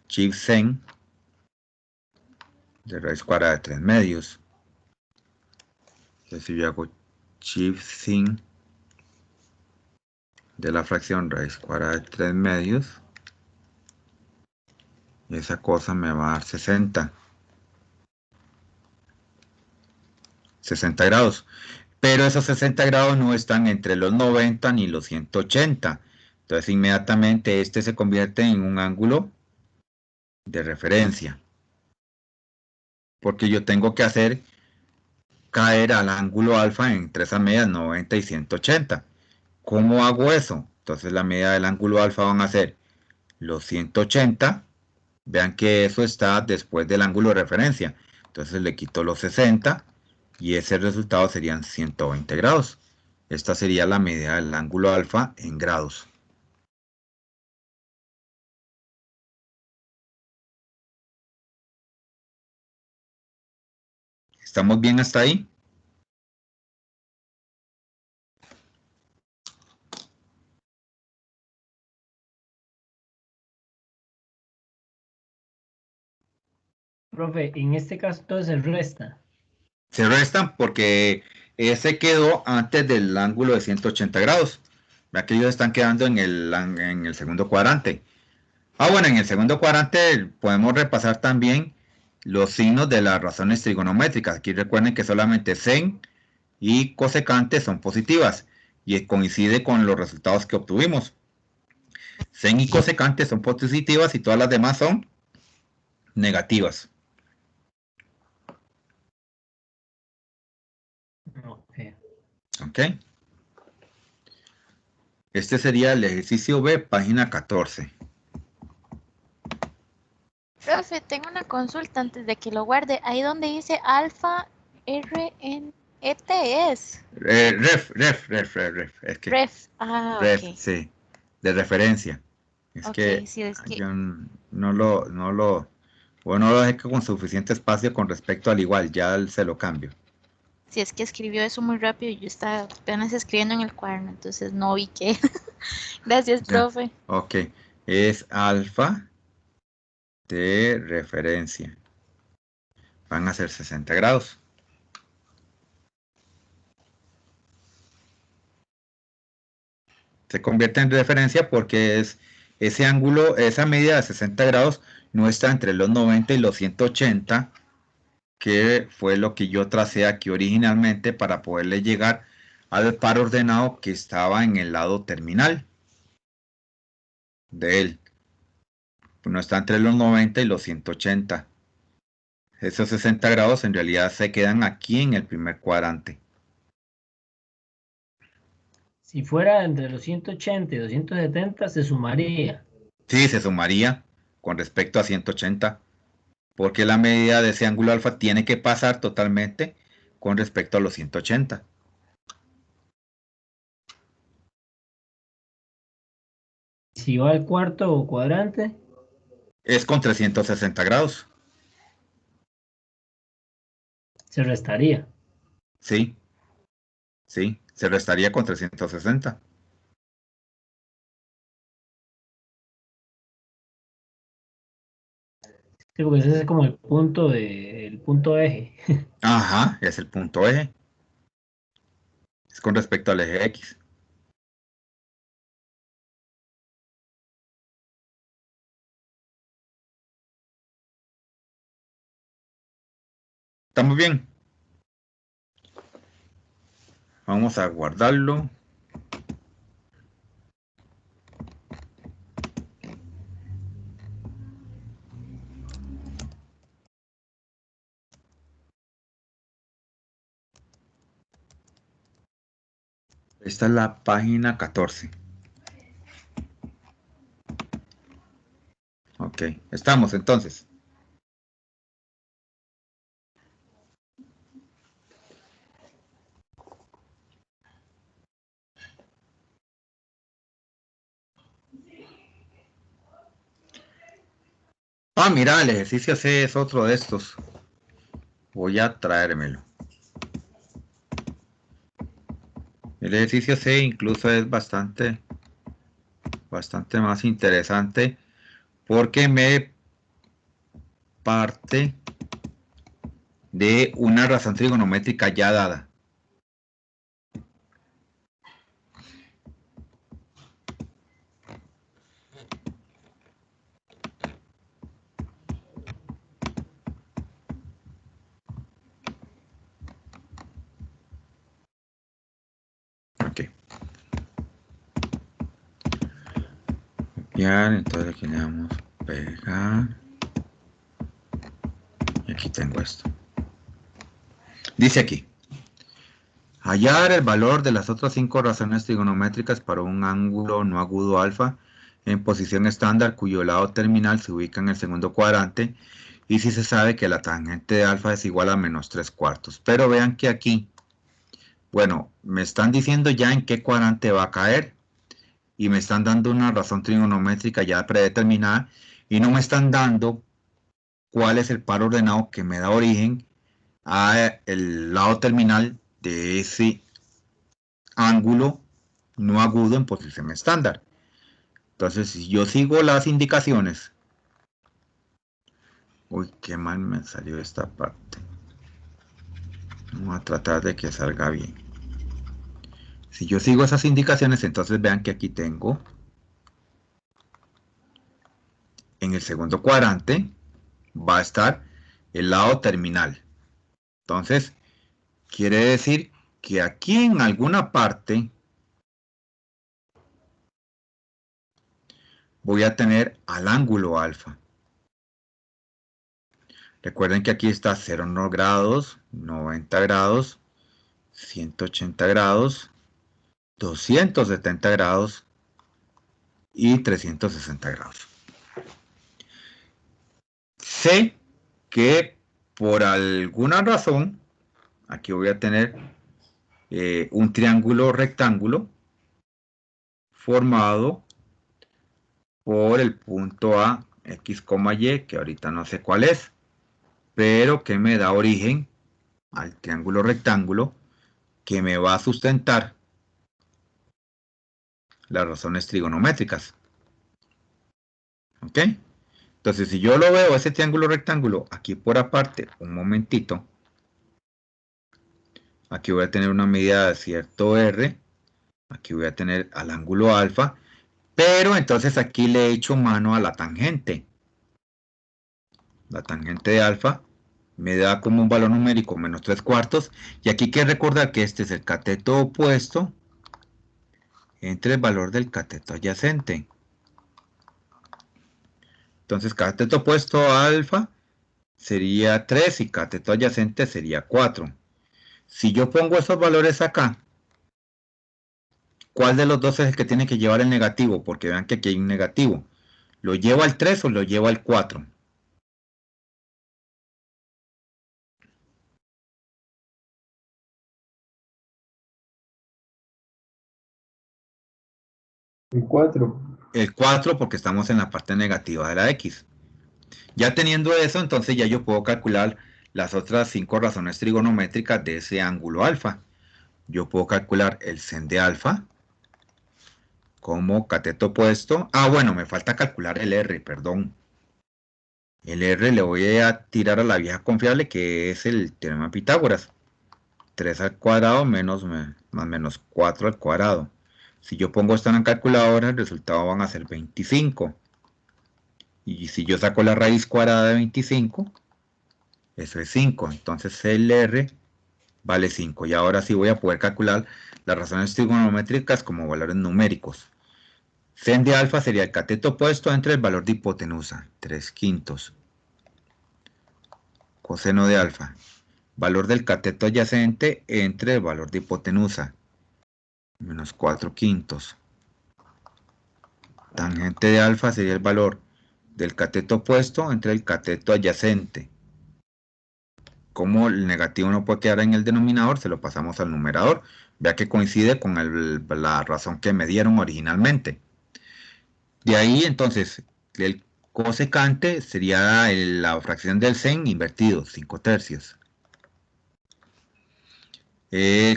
chief sen de raíz cuadrada de 3 medios. Entonces si yo hago chief sin de la fracción raíz cuadrada de 3 medios, esa cosa me va a dar 60 grados. Pero esos 60 grados no están entre los 90 ni los 180. Entonces inmediatamente este se convierte en un ángulo de referencia. Porque yo tengo que hacer caer al ángulo alfa entre esas medias 90 y 180. ¿Cómo hago eso? Entonces la medida del ángulo alfa van a ser los 180. Vean que eso está después del ángulo de referencia. Entonces le quito los 60 y ese resultado serían 120 grados. Esta sería la medida del ángulo alfa en grados. ¿Estamos bien hasta ahí? Profe, en este caso entonces resta. Se restan porque ese quedó antes del ángulo de 180 grados. Vean que ellos están quedando en el segundo cuadrante. Bueno, en el segundo cuadrante podemos repasar también los signos de las razones trigonométricas. Aquí recuerden que solamente sen y cosecante son positivas y coincide con los resultados que obtuvimos. Sen y cosecante son positivas y todas las demás son negativas. Okay. ¿Ok? Este sería el ejercicio B, página 14. Profe, tengo una consulta antes de que lo guarde. Ahí donde dice alfa RNET es. Ref. Es que, Ref. ref, Ok. sí, de referencia. Es Ok, que sí, es que. yo no lo dejé con suficiente espacio con respecto al igual, ya se lo cambio. Si es que escribió eso muy rápido y yo estaba apenas escribiendo en el cuaderno, entonces no vi que. Gracias, Ya. profe. Ok, es alfa de referencia. Van a ser 60 grados. Se convierte en referencia porque es ese ángulo, esa medida de 60 grados no está entre los 90 y los 180, que fue lo que yo tracé aquí originalmente para poderle llegar al par ordenado que estaba en el lado terminal de él. No está entre los 90 y los 180. Esos 60 grados en realidad se quedan aquí en el primer cuadrante. Si fuera entre los 180 y 270 se sumaría. Sí, se sumaría con respecto a 180, porque la medida de ese ángulo alfa tiene que pasar totalmente con respecto a los 180. Si va al cuarto cuadrante, Es con 360 grados. se restaría. Sí, se restaría con 360. Sí, porque ese es como el punto eje. Ajá, es el punto eje. Es con respecto al eje X. ¿Estamos bien? Vamos a guardarlo. Esta es la página 14. Ok, estamos entonces. Ah, mira, el ejercicio C es otro de estos. Voy a traérmelo. El ejercicio C incluso es bastante más interesante porque me parte de una razón trigonométrica ya dada. Ok. Copiar, entonces aquí le damos pegar. Y aquí tengo esto. Dice aquí. Hallar el valor de las otras 5 razones trigonométricas para un ángulo no agudo alfa en posición estándar cuyo lado terminal se ubica en el segundo cuadrante y si se sabe que la tangente de alfa es igual a menos 3/4. Pero vean que aquí, bueno, me están diciendo ya en qué cuadrante va a caer y me están dando una razón trigonométrica ya predeterminada y no me están dando cuál es el par ordenado que me da origen a el lado terminal de ese ángulo no agudo en posición estándar. Entonces, si yo sigo las indicaciones, uy, qué mal me salió esta parte. Vamos a tratar de que salga bien. Si yo sigo esas indicaciones, entonces vean que aquí tengo en el segundo cuadrante va a estar el lado terminal. Entonces, quiere decir que aquí en alguna parte voy a tener al ángulo alfa. Recuerden que aquí está 0 grados, 90 grados, 180 grados, 270 grados y 360 grados. Sé que por alguna razón, aquí voy a tener un triángulo rectángulo formado por el punto A, X, Y, que ahorita no sé cuál es, pero que me da origen al triángulo rectángulo que me va a sustentar las razones trigonométricas. ¿Ok? Entonces, si yo lo veo, ese triángulo rectángulo, aquí por aparte, un momentito, aquí voy a tener una medida de cierto R, aquí voy a tener al ángulo alfa, pero entonces aquí le he hecho mano a la tangente. La tangente de alfa me da como un valor numérico menos 3/4, y aquí hay que recordar que este es el cateto opuesto entre el valor del cateto adyacente. Entonces, cateto opuesto a alfa sería 3 y cateto adyacente sería 4. Si yo pongo esos valores acá, ¿cuál de los dos es el que tiene que llevar el negativo? Porque vean que aquí hay un negativo. ¿Lo llevo al 3 o lo llevo al 4? El 4. El 4 porque estamos en la parte negativa de la X. Ya teniendo eso, entonces ya yo puedo calcular las otras 5 razones trigonométricas de ese ángulo alfa. Yo puedo calcular el sen de alfa como cateto opuesto. Ah, bueno, me falta calcular el R, perdón. El R le voy a tirar a la vieja confiable, que es el teorema de Pitágoras. 3 al cuadrado más menos 4 al cuadrado. Si yo pongo esto en la calculadora, el resultado van a ser 25. Y si yo saco la raíz cuadrada de 25, eso es 5. Entonces el R vale 5. Y ahora sí voy a poder calcular las razones trigonométricas como valores numéricos. Sen de alfa sería el cateto opuesto entre el valor de hipotenusa, 3/5. Coseno de alfa, valor del cateto adyacente entre el valor de hipotenusa, menos 4/5. Tangente de alfa sería el valor del cateto opuesto entre el cateto adyacente. Como el negativo no puede quedar en el denominador, se lo pasamos al numerador. Vea que coincide con la razón que me dieron originalmente. De ahí, entonces, el cosecante sería la fracción del sen invertido, 5/3.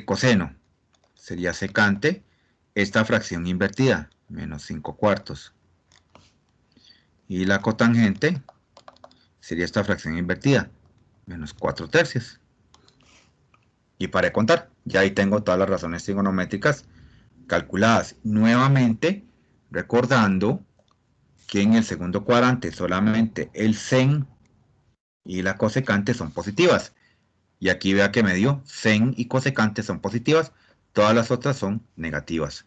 Coseno sería secante esta fracción invertida, menos 5/4. Y la cotangente sería esta fracción invertida, menos 4/3. Y para de contar, ya ahí tengo todas las razones trigonométricas calculadas. Nuevamente, recordando que en el segundo cuadrante solamente el sen y la cosecante son positivas. Y aquí vea que me dio sen y cosecante son positivas, todas las otras son negativas.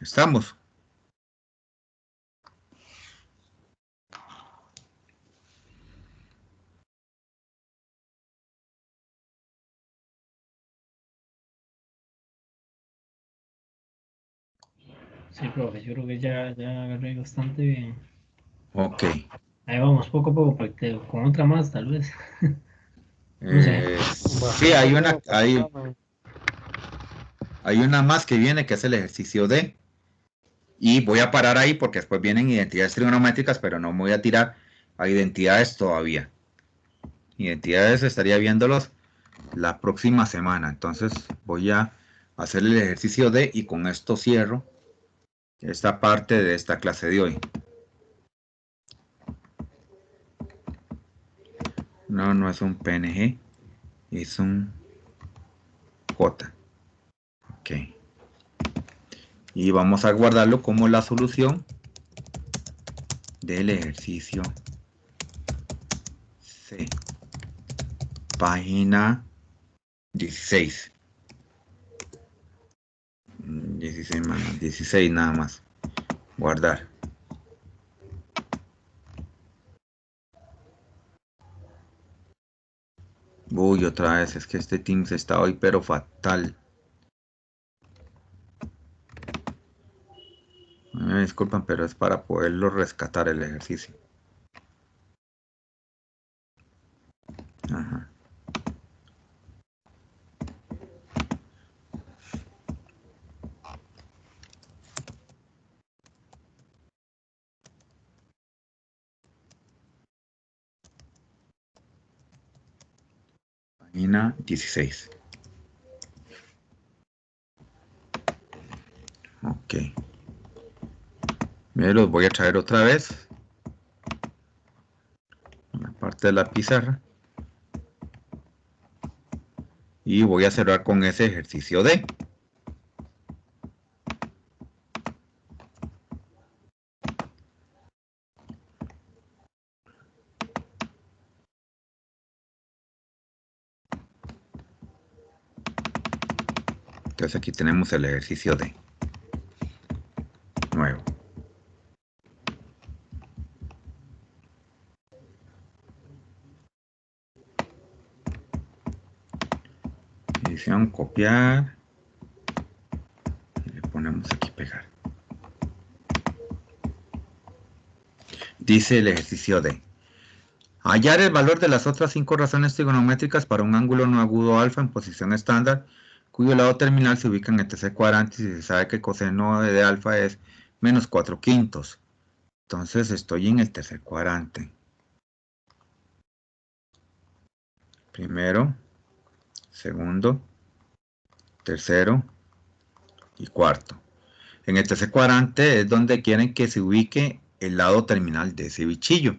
¿Estamos? Sí, profe, yo creo que ya agarré bastante bien. Ok. Ahí vamos, poco a poco, con otra más, tal vez. No sé. Sí, hay una más que viene, que es el ejercicio D. Y voy a parar ahí porque después vienen identidades trigonométricas, pero no me voy a tirar a identidades todavía. Identidades estaría viéndolos la próxima semana. Entonces voy a hacer el ejercicio D y con esto cierro esta parte de esta clase de hoy. No, no es un PNG, es un J. Ok. Y vamos a guardarlo como la solución del ejercicio C. Página 16. 16 nada más. Guardar. Uy, otra vez, es que este Teams está hoy pero fatal. Me disculpan, pero es para poderlo rescatar el ejercicio. Ajá. Página 16. Ok. Me los voy a traer otra vez. La parte de la pizarra. Y voy a cerrar con ese ejercicio D. Entonces aquí tenemos el ejercicio D. Nuevo. Edición, copiar. Y le ponemos aquí pegar. Dice el ejercicio D. Hallar el valor de las otras 5 razones trigonométricas para un ángulo no agudo alfa en posición estándar, cuyo lado terminal se ubica en el tercer cuadrante y se sabe que el coseno de alfa es menos 4/5. Entonces estoy en el tercer cuadrante. Primero, segundo, tercero y cuarto. En el tercer cuadrante es donde quieren que se ubique el lado terminal de ese bichillo.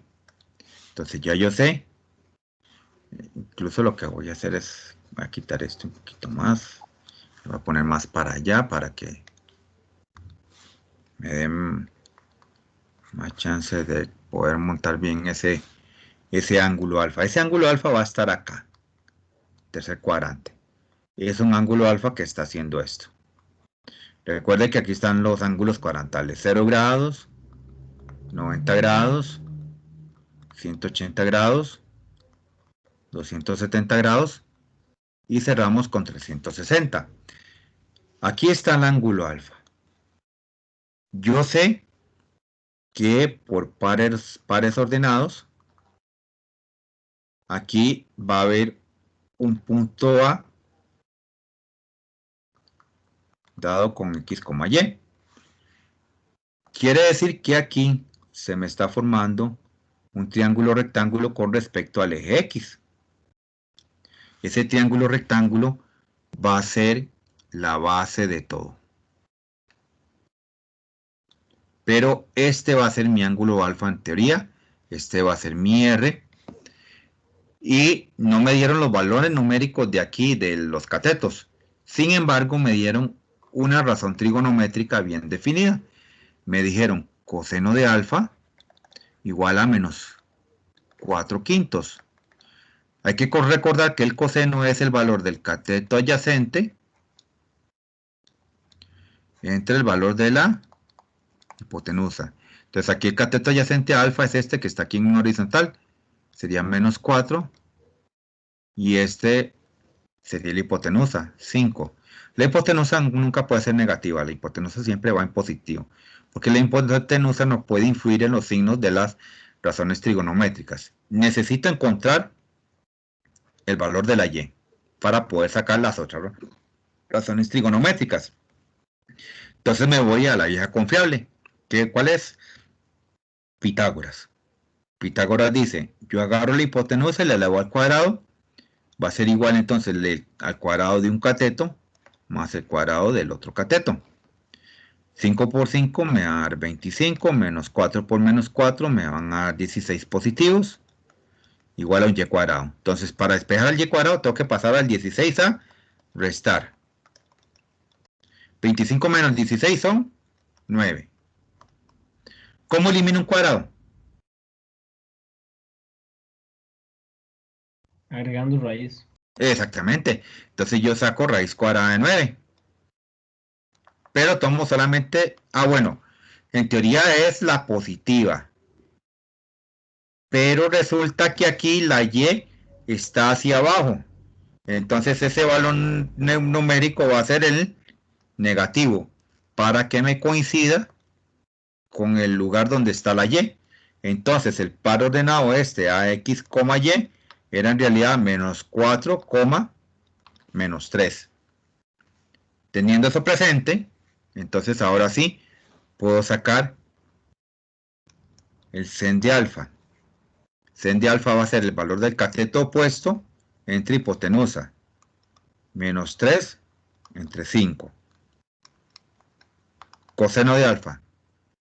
Entonces ya yo sé, incluso lo que voy a hacer es, voy a quitar esto un poquito más, lo voy a poner más para allá para que me den más chance de poder montar bien ese ángulo alfa. Ese ángulo alfa va a estar acá, tercer cuadrante. Es un ángulo alfa que está haciendo esto. Recuerde que aquí están los ángulos cuadrantales, 0 grados, 90 grados, 180 grados, 270 grados y cerramos con 360. Aquí está el ángulo alfa. Yo sé que por pares ordenados, aquí va a haber un punto A dado con X, Y. Quiere decir que aquí se me está formando un triángulo rectángulo con respecto al eje X. Ese triángulo rectángulo va a ser la base de todo. Pero este va a ser mi ángulo alfa en teoría. Este va a ser mi R. Y no me dieron los valores numéricos de aquí, de los catetos. Sin embargo, me dieron una razón trigonométrica bien definida. Me dijeron coseno de alfa igual a menos 4/5. Hay que recordar que el coseno es el valor del cateto adyacente entre el valor de la hipotenusa. Entonces aquí el cateto adyacente a alfa es este que está aquí en horizontal. Sería menos 4. Y este sería la hipotenusa, 5. La hipotenusa nunca puede ser negativa. La hipotenusa siempre va en positivo. Porque la hipotenusa no puede influir en los signos de las razones trigonométricas. Necesito encontrar el valor de la y para poder sacar las otras razones trigonométricas. Entonces me voy a la vieja confiable. ¿Cuál es? Pitágoras. Pitágoras dice, yo agarro la hipotenusa y la elevo al cuadrado. Va a ser igual entonces al cuadrado de un cateto más el cuadrado del otro cateto. 5 por 5 me va a dar 25, menos 4 por menos 4 me van a dar 16 positivos, igual a un y cuadrado. Entonces para despejar el y cuadrado tengo que pasar al 16 a restar. 25 menos 16 son 9. ¿Cómo elimino un cuadrado? Agregando raíz. Exactamente. Entonces yo saco raíz cuadrada de 9. Pero tomo solamente... bueno, en teoría es la positiva. Pero resulta que aquí la y está hacia abajo. Entonces ese valor numérico va a ser el negativo. Para que me coincida con el lugar donde está la y. Entonces el par ordenado este a x, y era en realidad menos 4, menos 3. Teniendo eso presente, entonces ahora sí puedo sacar el sen de alfa. Sen de alfa va a ser el valor del cateto opuesto entre hipotenusa. Menos 3 entre 5. Coseno de alfa.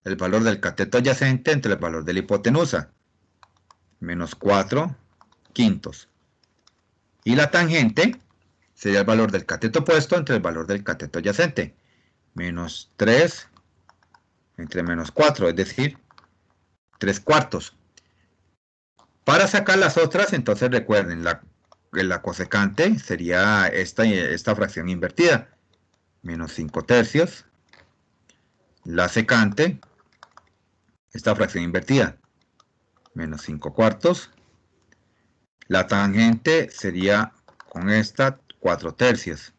El valor del cateto adyacente entre el valor de la hipotenusa. Menos 4/5. Y la tangente sería el valor del cateto opuesto entre el valor del cateto adyacente. Menos 3 entre menos 4, es decir, 3/4. Para sacar las otras, entonces recuerden, la cosecante sería esta fracción invertida. Menos 5/3. La secante, esta fracción invertida. Menos 5/4. La tangente sería con esta 4/3.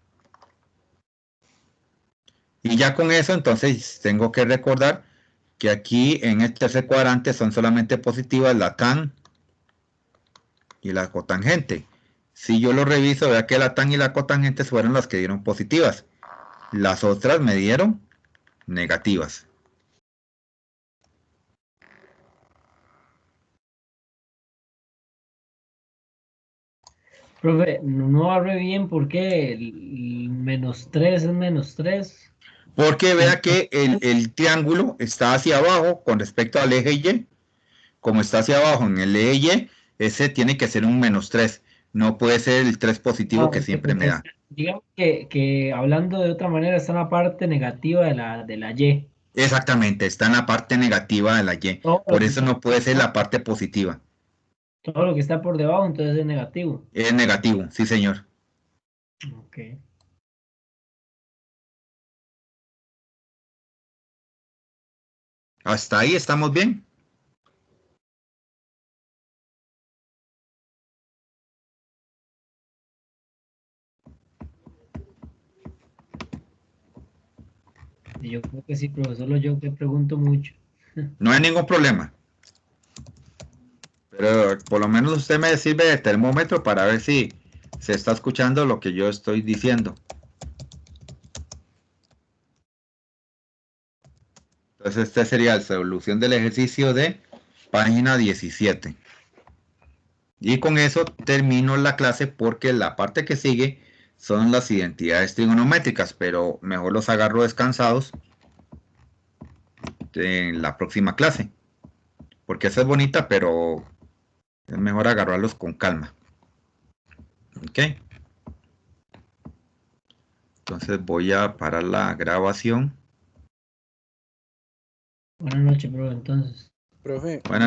Y ya con eso, entonces tengo que recordar que aquí en el tercer cuadrante son solamente positivas la tan y la cotangente. Si yo lo reviso, vea que la tan y la cotangente fueron las que dieron positivas. Las otras me dieron negativas. Profe, no agarré bien por qué el -3 es -3. Porque vea que el triángulo está hacia abajo con respecto al eje Y. Como está hacia abajo en el eje Y, ese tiene que ser un -3. No puede ser el 3 positivo que siempre me da. Digamos que hablando de otra manera está en la parte negativa de la Y. Exactamente, está en la parte negativa de la Y. Todo lo Por que eso está, no puede ser la parte positiva. todo lo que está por debajo entonces es negativo. Es negativo, sí señor. Ok. Hasta ahí estamos bien. Y yo creo que sí, profesor, solo yo que pregunto mucho. No hay ningún problema. Pero por lo menos usted me sirve de termómetro para ver si se está escuchando lo que yo estoy diciendo. Entonces esta sería la solución del ejercicio de página 17. Y con eso termino la clase porque la parte que sigue son las identidades trigonométricas, pero mejor los agarro descansados en la próxima clase. Porque esa es bonita, pero es mejor agarrarlos con calma. ¿Ok? Entonces voy a parar la grabación. Buenas noches, profe, entonces. Profe. Buenas